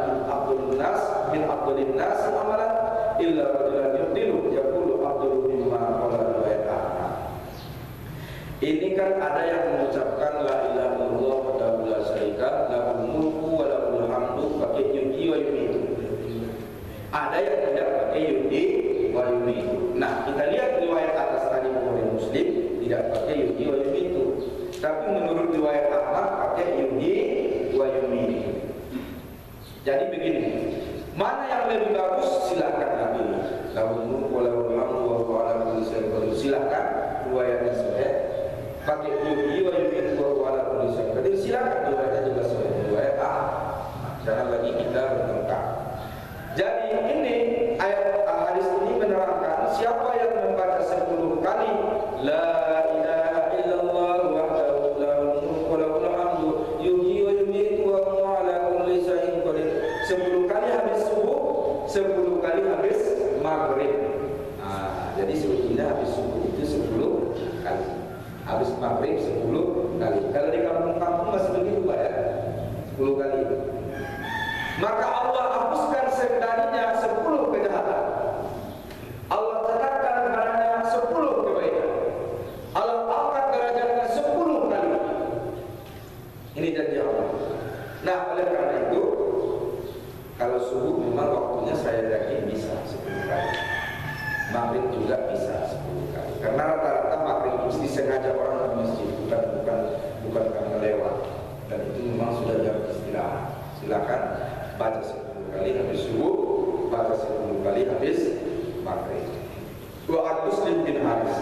min abdulin nas amalan illa rajulan yudilu yaqulu abdul mimma qala riwayatana. Ini kan ada yang mengucapkan la ilaha illallah wa la syarika lahul mulku wa lahul hamdu pakai yuhyi wa yumiitu. Ada yang tidak pakai yuhyi wa yumiitu. Nah, kita lihat riwayat atas tadi Bukhari Muslim tidak pakai yuhyi wa yumiitu. Tapi menurut riwayat Ahmad pakai yuhyi wa yumiitu. Jadi begini, mana yang lebih bagus silahkan pilih. Lahul mulku wa lahul hamdu wa huwa ala kulli syai'in qadir. Silahkan riwayatnya sahih. Pakai yuhyi wa yumiitu wa huwa ala kulli syai'in qadir. Silahkan riwayatnya juga sahih. Riwayat jangan lagi kita bertengkar. Jadi ini ayat hadis ini menerangkan siapa yang membaca 10 kali la ilaha illallah wahdahu lahul mulku wa lahul hamdu yuhyi wa yumiitu wa huwa ala kulli syai'in qadir. 10 kali habis subuh, 10 kali habis maghrib. Nah, jadi sebetulnya habis subuh itu 10 kali. Habis maghrib 10 kali. Kalau di kampung-kampung masih begitu Pak ya, 10 kali. Maka Allah hapuskan sekalinya 10 kejahatan. Allah catatkan padanya 10 kebaikan. Allah angkat derajatnya 10 kali. Ini janji Allah. Nah, oleh karena itu kalau subuh memang waktunya saya yakin bisa 10 kali. Maghrib juga bisa 10 kali. Karena rata-rata maghrib mesti sengaja orang ke masjid, bukan karena lewat. Dan itu memang sudah jam istirahat. Silakan baca 10 kali habis subuh, baca 10 kali habis maghrib. Wa Muslim bin Haris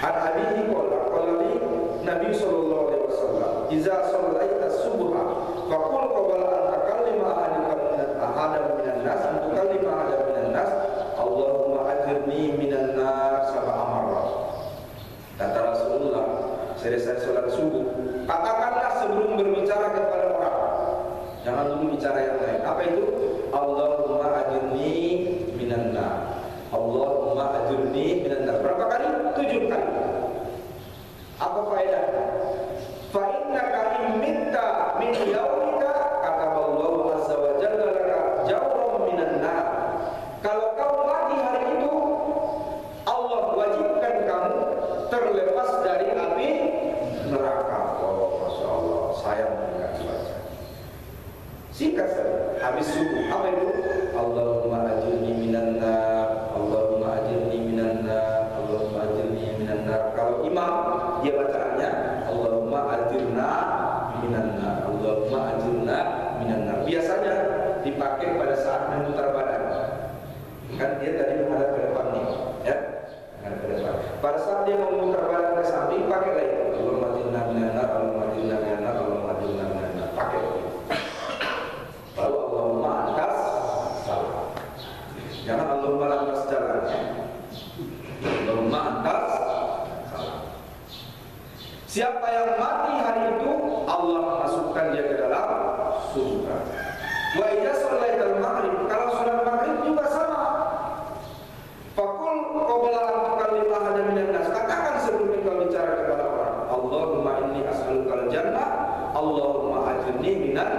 an abihi qala li Nabi sallallahu alaihi wasallam idza shallaita subha faqul qabla an takallima ahadam minan nas an tukallima ahadam minan nas Allahumma ajirni minan nar sab'a marrat. Jangan dulu bicara yang lain. Apa itu? Allahumma ajirni minan nar. Allahumma ajirni minan nar. Berapa kali? 7 kali. Apa faedahnya? Fa innaka in mitta min yaumika kataballahu azza wa jalla laka jawran minan nar. Kalau kau mati hari itu, Allah wajibkan kamu terlepas dari api neraka. Oh, Masya Allah, sayang enggak baca. Singkat saja. Habis subuh, apa itu? Allahumma ajirni minan nar, Allahumma ajirni minan nar, Allahumma ajirni minan nar. Kalau imam, dia bacaannya Allahumma ajirna minan nar, Allahumma ajirna minan nar. Biasanya dipakai pada saat memutar badan. Kan dia tadi menghadap ke depan nih, ya, menghadap ke depan. Pada saat dia memutar badan ke samping, pakai lagi Allahumma ajirna minan nar, Allahumma ajirna minan nar, Allahumma ajirna minan nar. Pakai. Lalu Allahumma antas salam. Jangan Allahumma lantas jalan. Allahumma antas salam. Siapa yang mati hari itu, Allah masukkan dia ke dalam surga. Wa idza shallaital maghrib, kalau salat maghrib juga sama. Faqul qabla an tukallima ahada minan nas. Katakan sebelum kau bicara kepada orang, Allahumma inni as'aluka al-jannah, Allahumma ajirni minan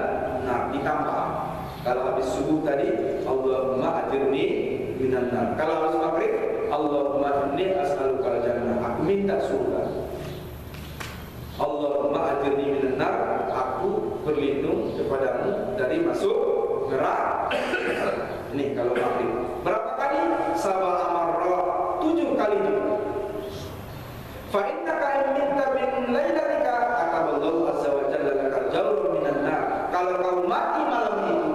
nar. Ditambah. Kalau habis subuh tadi, Allahumma ajirni minan nar. Kalau habis maghrib, Allahumma inni as'aluka al-jannah. Aku minta surga. Allahumma ajirni minan nar. Aku berlindung kepadamu dari masuk neraka. Ini kalau maghrib. Berapa kali? Sab'a marra, 7 kali juga. Fa innaka in minta min lailatika kataballahu azza wa jalla lakal jawrun minan nar. Kalau kau mati malam itu,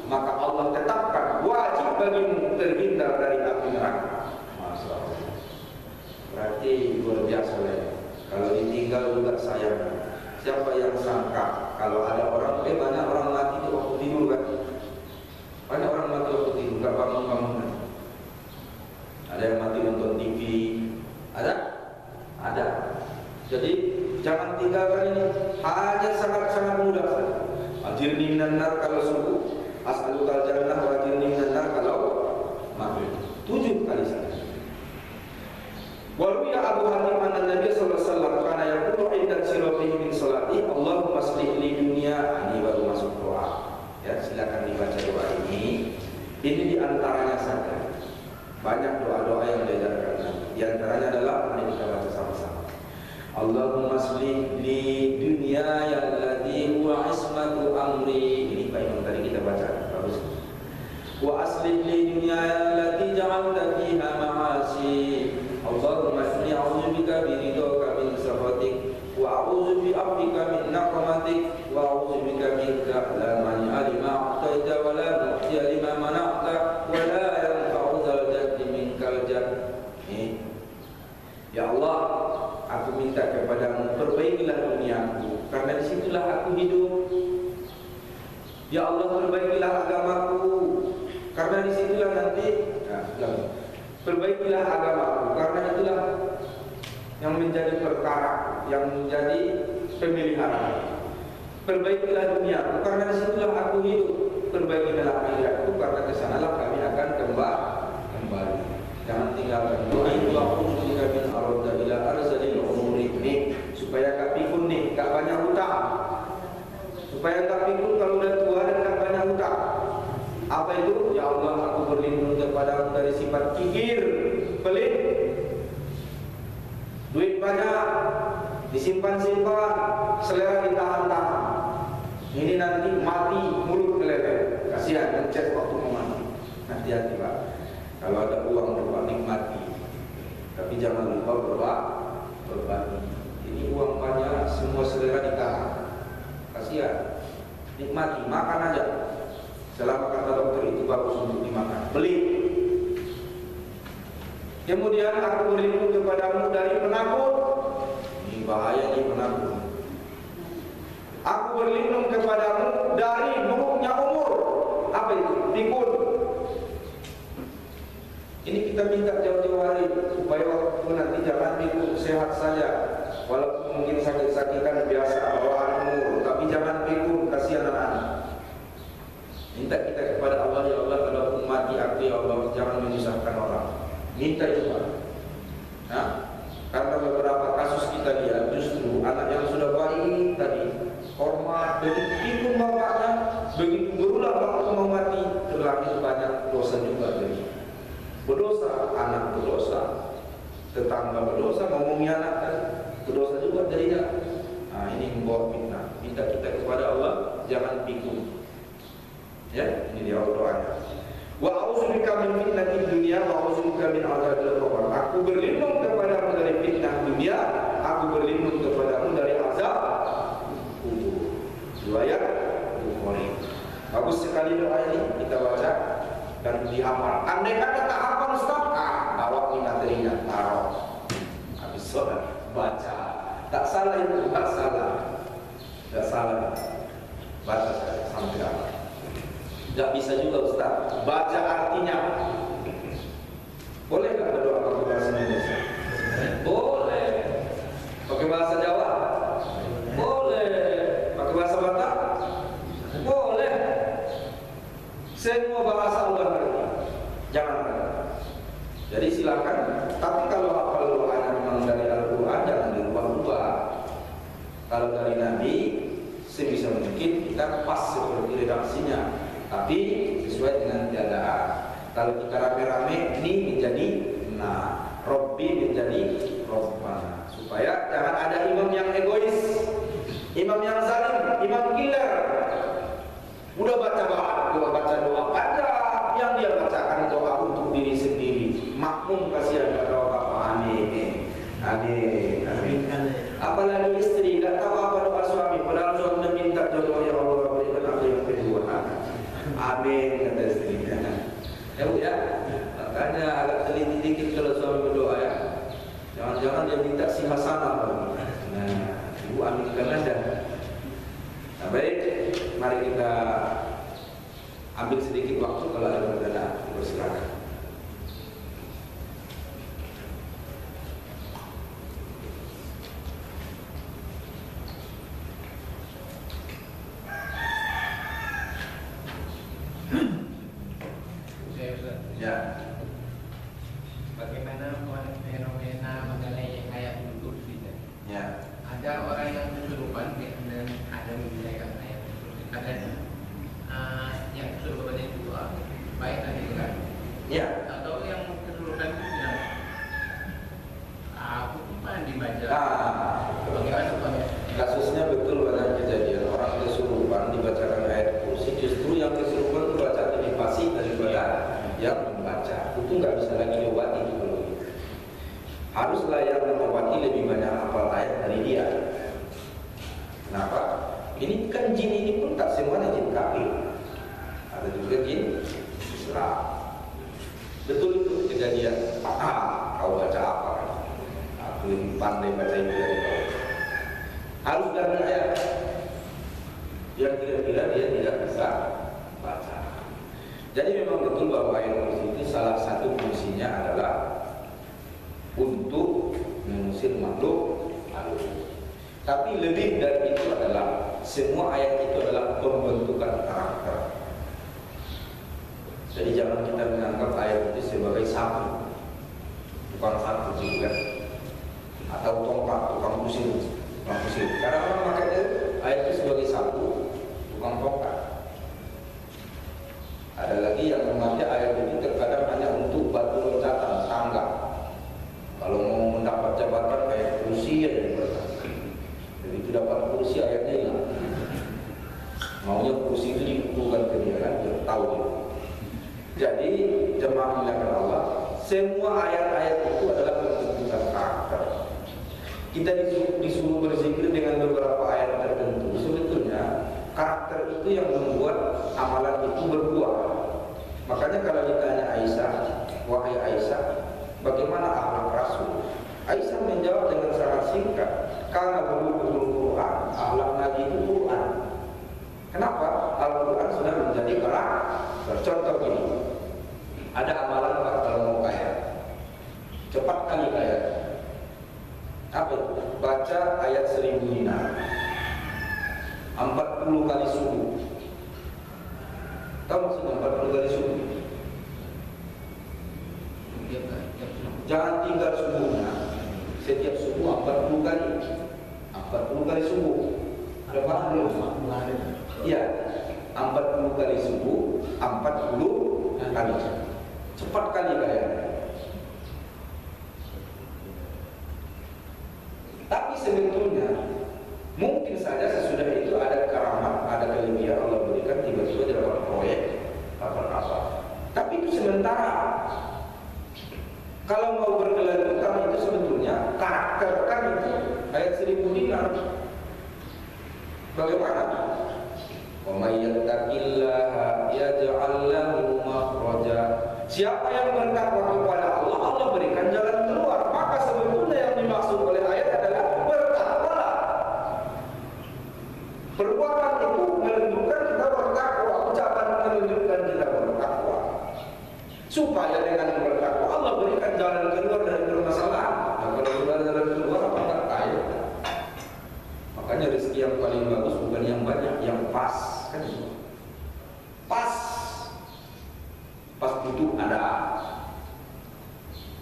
maka Allah tetapkan wajib bagimu terhindar dari api neraka. Masya Allah. Berarti luar biasa ya. Kalau ditinggal juga sayang. Siapa yang sangka kalau ada orang, banyak orang mati itu waktu tidur kan? Banyak orang mati waktu tidur, nggak bangun-bangunan. Ada yang mati nonton TV, ada? Ada. Jadi jangan tinggalkan ini. Hanya sangat-sangat mudah saja. Ajirni minan nar kalau subuh, as'alukal jannah wa ajirni minan nar kalau maghrib. 7 kali saja. Walau ya Abu Hatim anna Nabi sallallahu alaihi wasallam kana yaqulu inda sirafihi min salati Allahumma aslih li dunya. Ini baru masuk doa. Ya, silakan dibaca doa ini. Ini di antaranya saja. Banyak doa-doa yang diajarkan Nabi. Di antaranya adalah mari kita baca sama-sama. Allahumma aslih li dunya allati huwa ismatu amri. Ini Pak Imam tadi kita baca. Bagus. Wa aslih li dunya allati ja'alta fiha ma'asi. Allahumma inni a'udzubika biridhaka min sakhatik wa a'udzu bi'afwika min naqmatik wa a'udzu bika minka la mani'a lima a'taita wa la mu'tiya lima mana'ta wa la yanfa'u dzal jaddi minkal jadd. Ya Allah, aku minta kepadamu perbaikilah duniaku, karena disitulah aku hidup. Ya Allah, perbaikilah agamaku, karena disitulah nanti perbaikilah agamaku, karena itulah yang menjadi perkara, yang menjadi pemeliharaan. Perbaikilah duniaku, karena disitulah aku hidup. Perbaikilah akhiratku, karena kesanalah kami akan kembali. Jangan tinggalkan doa itu. Aku jika bin arada ila arzalil umuri. Ini supaya gak pikun nih, gak banyak hutang. Supaya gak pikun kalau udah tua dan gak banyak hutang. Apa itu? Ya Allah, aku berlindung kepadamu dari sifat kikir, pelit. Duit banyak disimpan-simpan, selera ditahan-tahan. Ini nanti mati mulut meleleh. Kasihan mencet waktu mau mati. Hati-hati Pak. Kalau ada uang berbagi nikmati, tapi jangan lupa berbagi. Ini uang banyak, semua selera ditahan. Kasihan. Nikmati, makan aja. Selama kata dokter itu bagus untuk dimakan. Beli. Kemudian aku berlindung kepadamu dari penakut. Ini bahaya nih penakut. Aku berlindung kepadamu dari buruknya umur. Apa itu? Pikun. Ini kita minta jauh-jauh hari supaya waktu nanti jangan pikun, sehat saja. Walaupun mungkin sakit-sakitan biasa bawaan umur, tapi jangan pikun, kasihan anak-anak. Minta kita kepada Allah, ya Allah, kalau mati aku ya Allah, jangan menyusahkan orang. Minta itu Pak. Nah, karena beberapa kasus kita lihat justru anak yang sudah baik tadi hormat, begitu pikun bapaknya, begitu berulang waktu mau mati, terlahir banyak dosa juga dari berdosa, anak berdosa, tetangga berdosa, mau mengkhianatkan, berdosa juga darinya. Nah, ini membawa fitnah. Minta kita kepada Allah, jangan pikun. Ya, ini dia doanya. Wa a'udzubika min fitnatid dunya wa a'udzubika min adzabil qabr. Aku berlindung kepadamu dari fitnah dunia, aku berlindung kepadamu dari azab kubur. Riwayat Bukhari. Bagus sekali doa ini, kita baca dan dihafal. Andai kata tak hafal Ustaz, bawa materinya, taruh. Habis sholat baca. Tak salah itu, tak salah. Tak salah. Baca sampai hafal. Tidak bisa juga Ustaz, baca artinya. Boleh nggak berdoa pakai bahasa Indonesia? Boleh. Pakai bahasa Jawa? Boleh. Pakai bahasa Batak? Boleh. Semua bahasa Allah ngerti. Jangan ngerti. Jadi silakan. Tapi kalau hafal doanya memang dari Al-Quran, jangan dirubah-rubah. Kalau dari Nabi, sebisa mungkin kita pas seperti redaksinya. Tapi sesuai dengan keadaan. Kalau kita rame-rame, ini menjadi Robbi menjadi Robbana. Supaya jangan ada imam yang egois, imam yang zalim, imam killer. Udah baca doa panjang, yang dia bacakan doa untuk diri sendiri. Makmum kasihan gak tahu apa. Amin. Amin. Amin. Apalagi istri gak tahu apa doa suami, padahal suami minta jodoh, ya Allah berikan aku yang kedua. Amin, kata istrinya. Ya Bu ya, makanya agak teliti dikit kalau suami berdoa ya. Jangan-jangan dia minta simhasana lagi. Nah, Ibu aminkan aja. Nah, baik, mari kita ambil sedikit waktu kalau ada pertanyaan. Silakan. Ya. Bagaimana fenomena mengenai ayat kursi? Ya. Ada orang yang kesurupan dan ada menggunakan ayat kursi. Ada yang kesurupan itu baik tadi kan? Ya. Atau yang kesurupan itu yang aku pernah dibaca. Bagaimana? Kasusnya betul pada kejadian orang kesurupan dibacakan ayat kursi, justru yang kesurupan itu baca lebih fasih daripada yang membaca. Itu nggak bisa lagi diobati kalau gitu. Haruslah yang mengobati lebih banyak hafal ayat dari dia. Kenapa? Ini kan jin ini pun tak semuanya jin kafir. Ada juga jin Islam. Betul itu kejadian. Kau baca apa? Aku lebih pandai baca itu dari kau. Harus dari ayat yang kira-kira dia tidak bisa baca. Jadi memang betul bahwa ayat kursi itu salah satu fungsinya adalah untuk mengusir makhluk halus. Tapi lebih dari itu adalah semua ayat itu adalah pembentukan karakter. Jadi jangan kita menganggap ayat itu sebagai sapu, bukan sapu juga, atau tongkat tukang pusing. Karena orang memakai ayat itu sebagai sapu, bukan tongkat. Ada lagi yang memakai ayat ini terkadang hanya untuk batu loncatan, tangga. Kalau mau mendapat jabatan kayak kursi ya begitu dapat kursi ayatnya hilang. Maunya kursi itu dipukulkan ke dia kan, dia tahu dia. Jadi jemaah dilakukan Allah, semua ayat-ayat itu adalah pembentukan karakter. Kita disuruh berzikir dengan beberapa ayat tertentu. Sebetulnya karakter itu yang membuat amalan itu berbuah. Makanya kalau ditanya Aisyah, wahai Aisyah, bagaimana akhlak Rasul? Aisyah menjawab dengan sangat singkat, karena berhubung Quran, akhlak Nabi itu Quran. Kenapa? Al-Quran sudah menjadi karakter. Contoh ini, ada amalan Pak kalau mau kaya, cepat kali kaya. Apa itu? Baca ayat 1000 dinar, 40 kali subuh. Tahu maksudnya 40 kali subuh? Jangan tinggal subuhnya. Setiap subuh 40 kali. 40 kali subuh. Ada paham belum? Iya. 40 kali subuh, 40 kali. Cepat kali kayaknya. Tapi sebetulnya mungkin saja sesudah itu ada keramat, ada kelebihan Allah berikan, tiba-tiba dapat proyek apa-apa. Tapi itu sementara. Kalau mau berkelanjutan itu sebetulnya karakterkan itu ayat 1000 dinar. Bagaimana? Wa may yattaqillaha yaj'al lahu makhraja. Siapa yang bertakwa kepada Allah, Allah berikan jalan keluar. Maka sebetulnya yang dimaksud oleh ayat adalah bertakwalah. Perbuatan itu menunjukkan kita bertakwa, ucapan menunjukkan kita bertakwa. Supaya dengan bertakwa Allah berikan jalan keluar dari permasalahan. Nah, kalau sudah jalan keluar apa tak kaya? Makanya rezeki yang paling bagus bukan yang banyak, yang pas, kan? Pas butuh ada.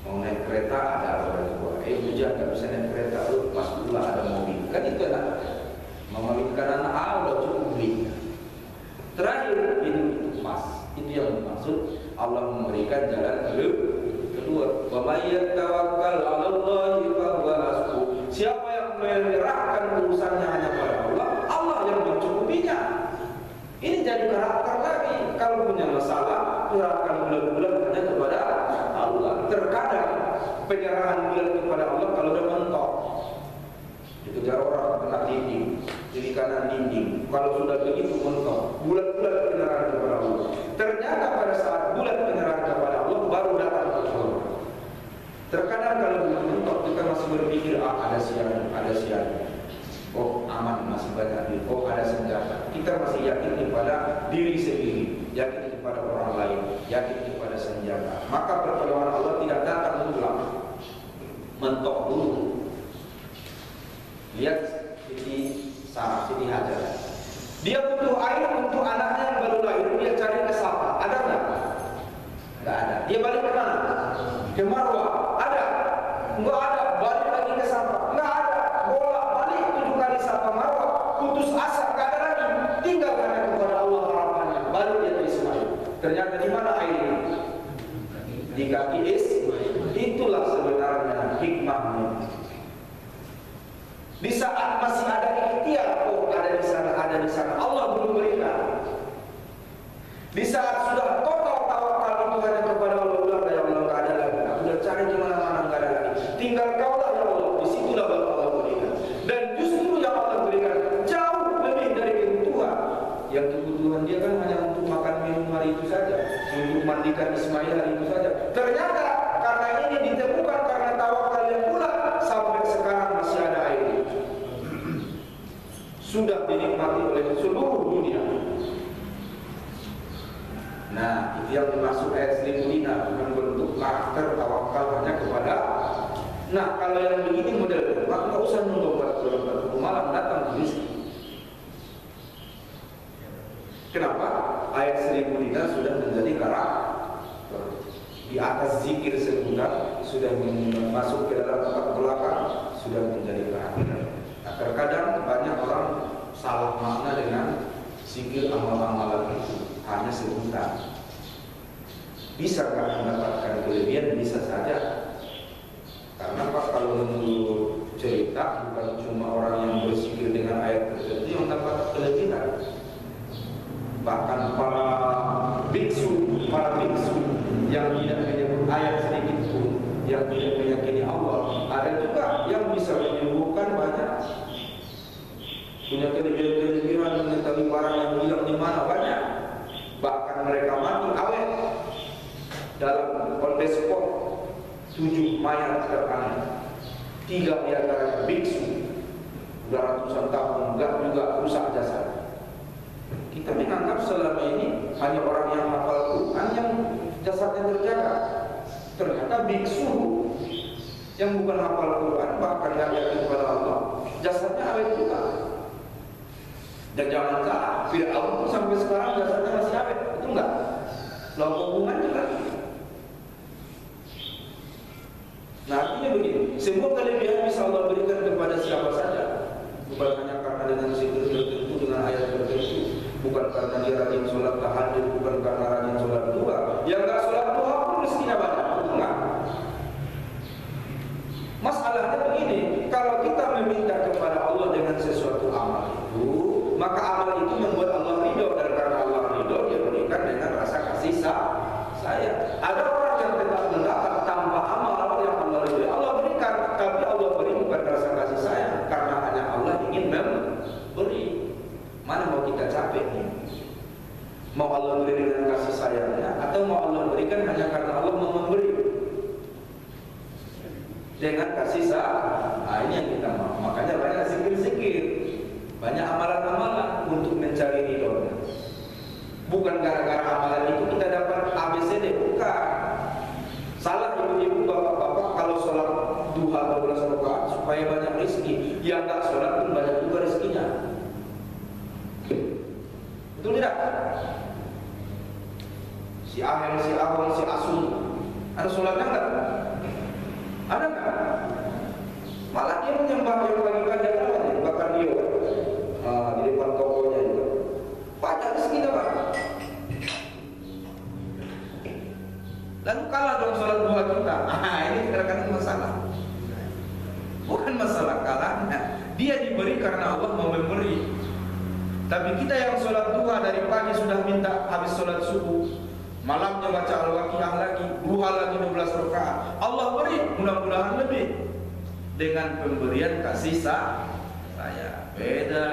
Mau naik kereta ada orang tua. Hujan nggak bisa naik kereta, pas pula ada mobil. Kan itu enak. Mengawinkan anak udah cukup beli. Terakhir itu pas. Itu yang dimaksud Allah memberikan jalan keluar. Wa may yatawakkal 'alallahi fa huwa hasbuh. Siapa yang menyerahkan urusannya hanya pada Allah, Allah yang mencukupinya. Ini jadi karakter lagi. Kalau punya masalah, serahkan bulan-bulan hanya kepada Allah. Terkadang penyerahan bulan kepada Allah kalau udah mentok, dikejar orang kena dinding, jadi kanan dinding. Kalau sudah begitu mentok, bulan-bulan penyerahan kepada Allah. Ternyata pada saat bulan penyerahan kepada Allah baru datang ke Allah. Terkadang kalau belum mentok kita masih berpikir ada siang. Oh aman, masih banyak duit. Oh ada senjata. Kita masih yakin kepada diri sendiri, yakin kepada orang lain, yakin kepada senjata. Maka pertolongan Allah tidak datang mutlak, mentok dulu. Lihat Siti Hajar. Dia butuh air untuk anaknya yang baru lahir. Dia cari ke Safa. Ada nggak? Nggak ada. Dia balik ke mana? Ke Marwah. Ada? Nggak ada. Balik lagi ke Safa. Nggak ada. Bolak balik 7 kali Safa Marwah. Putus asa. Nggak ada lagi. Tinggal hanya kepada Allah harapannya. Balik dia ke Ismail. Ternyata di mana airnya? Di kaki Ismail. Itulah sebenarnya hikmahnya. Di saat masih ada ikhtiar, oh ada di sana, Allah belum berikan. Di saat sudah total tawakal itu hanya kepada Allah, udah ya Allah nggak ada lagi. Aku udah cari di mana-mana nggak ada lagi. Tinggal Kaulah ya Allah, disitulah baru Allah berikan. Dan justru yang Allah berikan jauh lebih dari kebutuhan. Yang kebutuhan dia kan hanya untuk makan minum hari itu saja, untuk mandikan Ismail hari itu saja. Ternyata karena ini ditemukan karena tawakal yang bulat, sampai sekarang masih ada air. Sudah dinikmati oleh seluruh dunia. Nah, itu yang dimaksud ayat 1000 dinar, bukan bentuk karakter tawakal hanya kepada. Nah, kalau yang begini model, maka nggak usah nunggu 40 malam datang rezeki. Kenapa? Ayat 1000 dinar sudah menjadi karakter. Di atas zikir sebutan sudah masuk ke dalam tempat belakang sudah menjadi karakter. Nah, terkadang banyak orang salah makna dengan zikir amal-amalan itu hanya sebutan. Bisa nggak mendapatkan kelebihan? Bisa saja. Karena Pak, kalau menurut cerita bukan cuma orang yang berzikir dengan ayat tertentu yang dapat kelebihan. Bahkan para biksu yang tidak menyebut ayat sedikit pun, yang tidak meyakini Allah, ada juga yang bisa menyembuhkan banyak, punya kelebihan mengetahui barang yang hilang di mana banyak. Bahkan mereka mati awet dalam on the spot. 7 mayat terangkat, 3 di antara biksu, sudah ratusan tahun enggak juga rusak jasad. Kita menganggap selama ini hanya orang yang hafal Quran yang jasadnya terjaga. Ternyata biksu yang bukan hafal Quran, bahkan yang yakin kepada Allah, jasadnya awet juga. Dan jangan salah, Fir'aun sampai sekarang jasadnya masih awet, itu enggak? Selama hubungan juga. Nah, artinya begini, semua kelebihan bisa Allah berikan kepada siapa saja, bukan hanya karena dengan zikir tertentu, dengan ayat tertentu, bukan karena dia rajin sholat tahajud, bukan karena rajin sholat duha. Yang nggak sholat duha pun rezekinya banyak, enggak. Masalahnya begini, kalau kita meminta kepada Allah dengan sesuatu amal itu, maka amal itu membuat Allah ridho, dan karena Allah ridho, dia berikan dengan rasa kasih sayang. Ada orang yang tetap mendapat tanpa amal yang Allah ridho, Allah berikan, tapi Allah beri bukan rasa kasih sayang, karena hanya Allah ingin memberi. Mana mau kita capek nih? Mau Allah beri dengan kasih sayangnya, atau mau Allah berikan hanya karena Allah mau memberi dengan kasih sayang? Nah, ini yang kita mau. Makanya banyak zikir-zikir, banyak amalan-amalan untuk mencari ridhonya. Bukan gara-gara amalan itu kita dapat ABCD, bukan. Salah ibu-ibu, bapak-bapak kalau sholat duha 12 rakaat supaya banyak rezeki. Yang nggak sholat pun banyak juga rezekinya. Betul tidak? Si Ahel, si Ahong, si Asun, ada sholatnya enggak? Ada enggak? Malah dia menyembah yang pagi-pagi namanya, bakar dia di depan tokonya itu. Banyak rezekinya, Pak. Lalu kalah dalam sholat duha kita. Ini kadang-kadang masalah. Bukan masalah kalahnya, dia diberi karena Allah mau memberi. Tapi kita yang sholat duha dari pagi sudah minta habis sholat subuh, malamnya baca Al-Waqiah lagi, duha lagi 12 rakaat. Allah beri, mudah-mudahan lebih. Dengan pemberian kasih saya. Beda.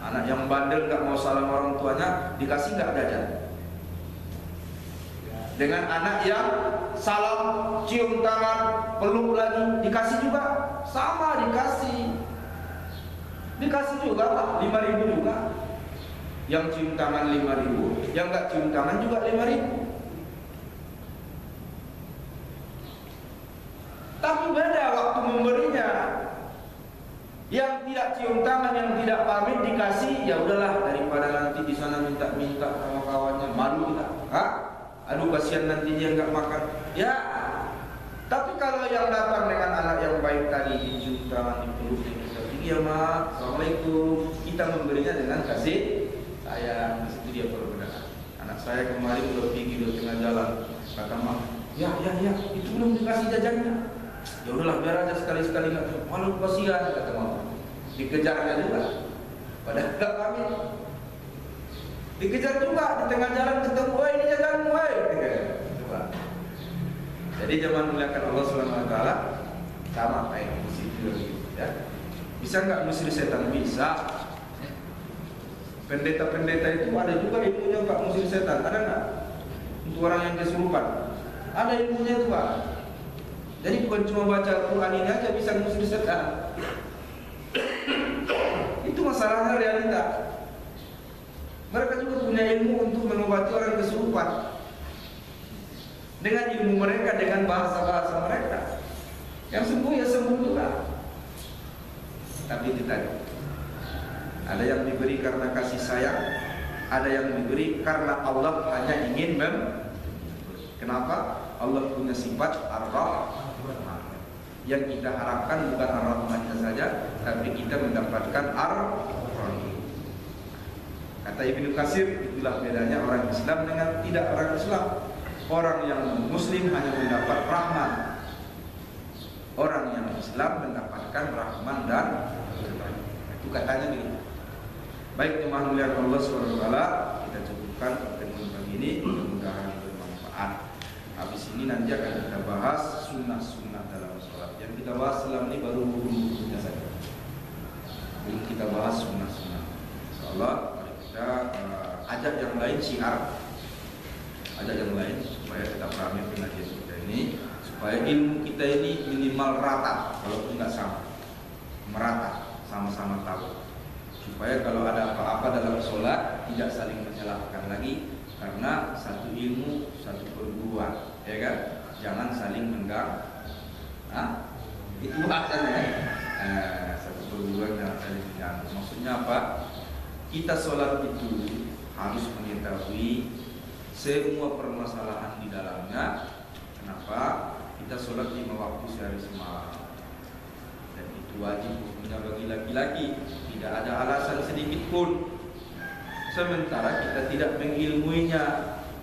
Anak yang bandel gak mau salam orang tuanya, dikasih gak jajan. Dengan anak yang salam, cium tangan, peluk lagi, dikasih juga. Sama dikasih. Dikasih juga Pak, 5.000 juga. Yang cium tangan 5.000, yang gak cium tangan juga 5.000. Tapi beda waktu memberinya. Yang tidak cium tangan, yang tidak pamit dikasih, ya udahlah, daripada nanti di sana minta-minta sama kawannya, malu kita. Aduh kasihan nanti dia nggak makan. Ya. Tapi kalau yang datang dengan anak yang baik tadi, dicium tangan, dipeluk, ya mak, assalamualaikum. Kita memberinya dengan kasih sayang. Di situ dia perbedaan. Anak saya kemarin udah pergi di tengah jalan, kata mak, ya, itu belum dikasih jajannya. Ya udahlah, biar aja sekali-sekali nggak. Malu kasihan, kata mama. Dikejarnya juga, padahal nggak pamit. Dikejar juga di tengah jalan, ketemu, wah ini jajanmu, wah. Jadi zaman muliakan Allah Subhanahu Wa Taala sama kayak musik gitu, ya. Bisa nggak musir setan? Bisa. Pendeta-pendeta itu ada juga ilmunya Pak, musir setan. Ada nggak? Untuk orang yang kesurupan, ada ilmunya itu Pak. Jadi bukan cuma baca Al-Quran ini aja bisa musir setan. Itu masalahnya realita. Mereka juga punya ilmu untuk mengobati orang kesurupan dengan ilmu mereka, dengan bahasa-bahasa mereka. Yang sembuh ya sembuh juga. Tapi itu tadi, ada yang diberi karena kasih sayang, ada yang diberi karena Allah hanya ingin Kenapa? Allah punya sifat Ar-Rahman. Yang kita harapkan bukan Ar-Rahmannya saja, tapi kita mendapatkan Ar-Rahim. Kata Ibnu Katsir, itulah bedanya orang Islam dengan tidak orang Islam. Orang yang Muslim hanya mendapat Rahman, orang yang Islam mendapatkan Rahman dan Rahim. Itu katanya begini. Baik jemaah mulia Allah SWT, kita cukupkan pertemuan pagi ini, mudah-mudahan bermanfaat. Habis ini nanti akan kita bahas sunnah-sunnah dalam sholat. Yang kita bahas selama ini baru hukum-hukumnya saja. Belum kita bahas sunnah-sunnah. Insyaallah mari kita ajak yang lain syiar, ajak yang lain supaya kita pahami pengajian kita ini, supaya ilmu kita ini minimal rata, walaupun nggak sama, merata, sama-sama tahu. Supaya kalau ada apa-apa dalam sholat tidak saling menyalahkan lagi, karena satu ilmu, satu perguruan, ya kan? Jangan saling mengganggu. Itu maksudnya. Satu perguruan jangan saling mengganggu. Maksudnya apa? Kita sholat itu harus mengetahui semua permasalahan di dalamnya. Kenapa? Kita sholat 5 waktu sehari semalam, dan itu wajib hukumnya bagi laki-laki, tidak ada alasan sedikit pun. Sementara kita tidak mengilmuinya,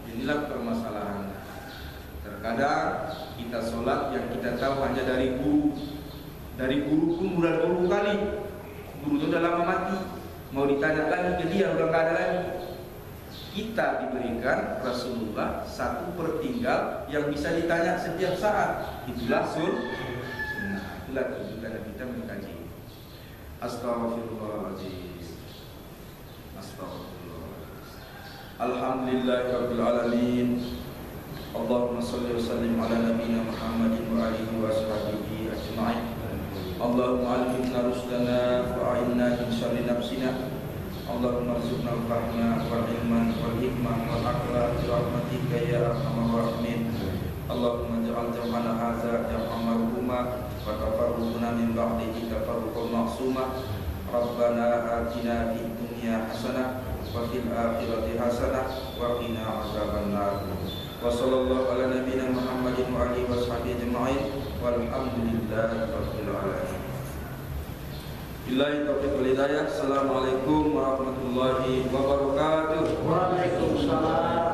inilah permasalahannya. Terkadang kita sholat yang kita tahu hanya dari guru pun udah 20 kali, guru itu udah lama mati, mau ditanya lagi ke dia udah nggak ada lagi. Kita diberikan Rasulullah 1/3 yang bisa ditanya setiap saat, itulah sunnah. Itulah tujuan kita mengkaji. Astaghfirullahaladzim. Alhamdulillahirabbil alamin. Allahumma shalli wa sallim ala nabiyyina Muhammadin wa alihi wa sahbihi ajma'in. Allahumma alhimna rusdana wa a'inna min syarri nafsina. Allahumma arzuqna al-fahma wal ilman wal hikmah wal aqla bi rahmatika ya arhamar rahimin. Allahumma ij'al jam'ana hadza jam'an marhuma wa tafarruqna min ba'dihi tafarruqan ma'suma. Rabbana atina fid dunya hasanah wa fil akhirati hasanah wa qina azabannar. Wa sallallahu ala nabiyyina Muhammadin wa alihi wa sahbihi ajma'in. Walhamdulillahi rabbil alamin. Billahi taufiq wal hidayah. Assalamualaikum warahmatullahi wabarakatuh. Waalaikumsalam.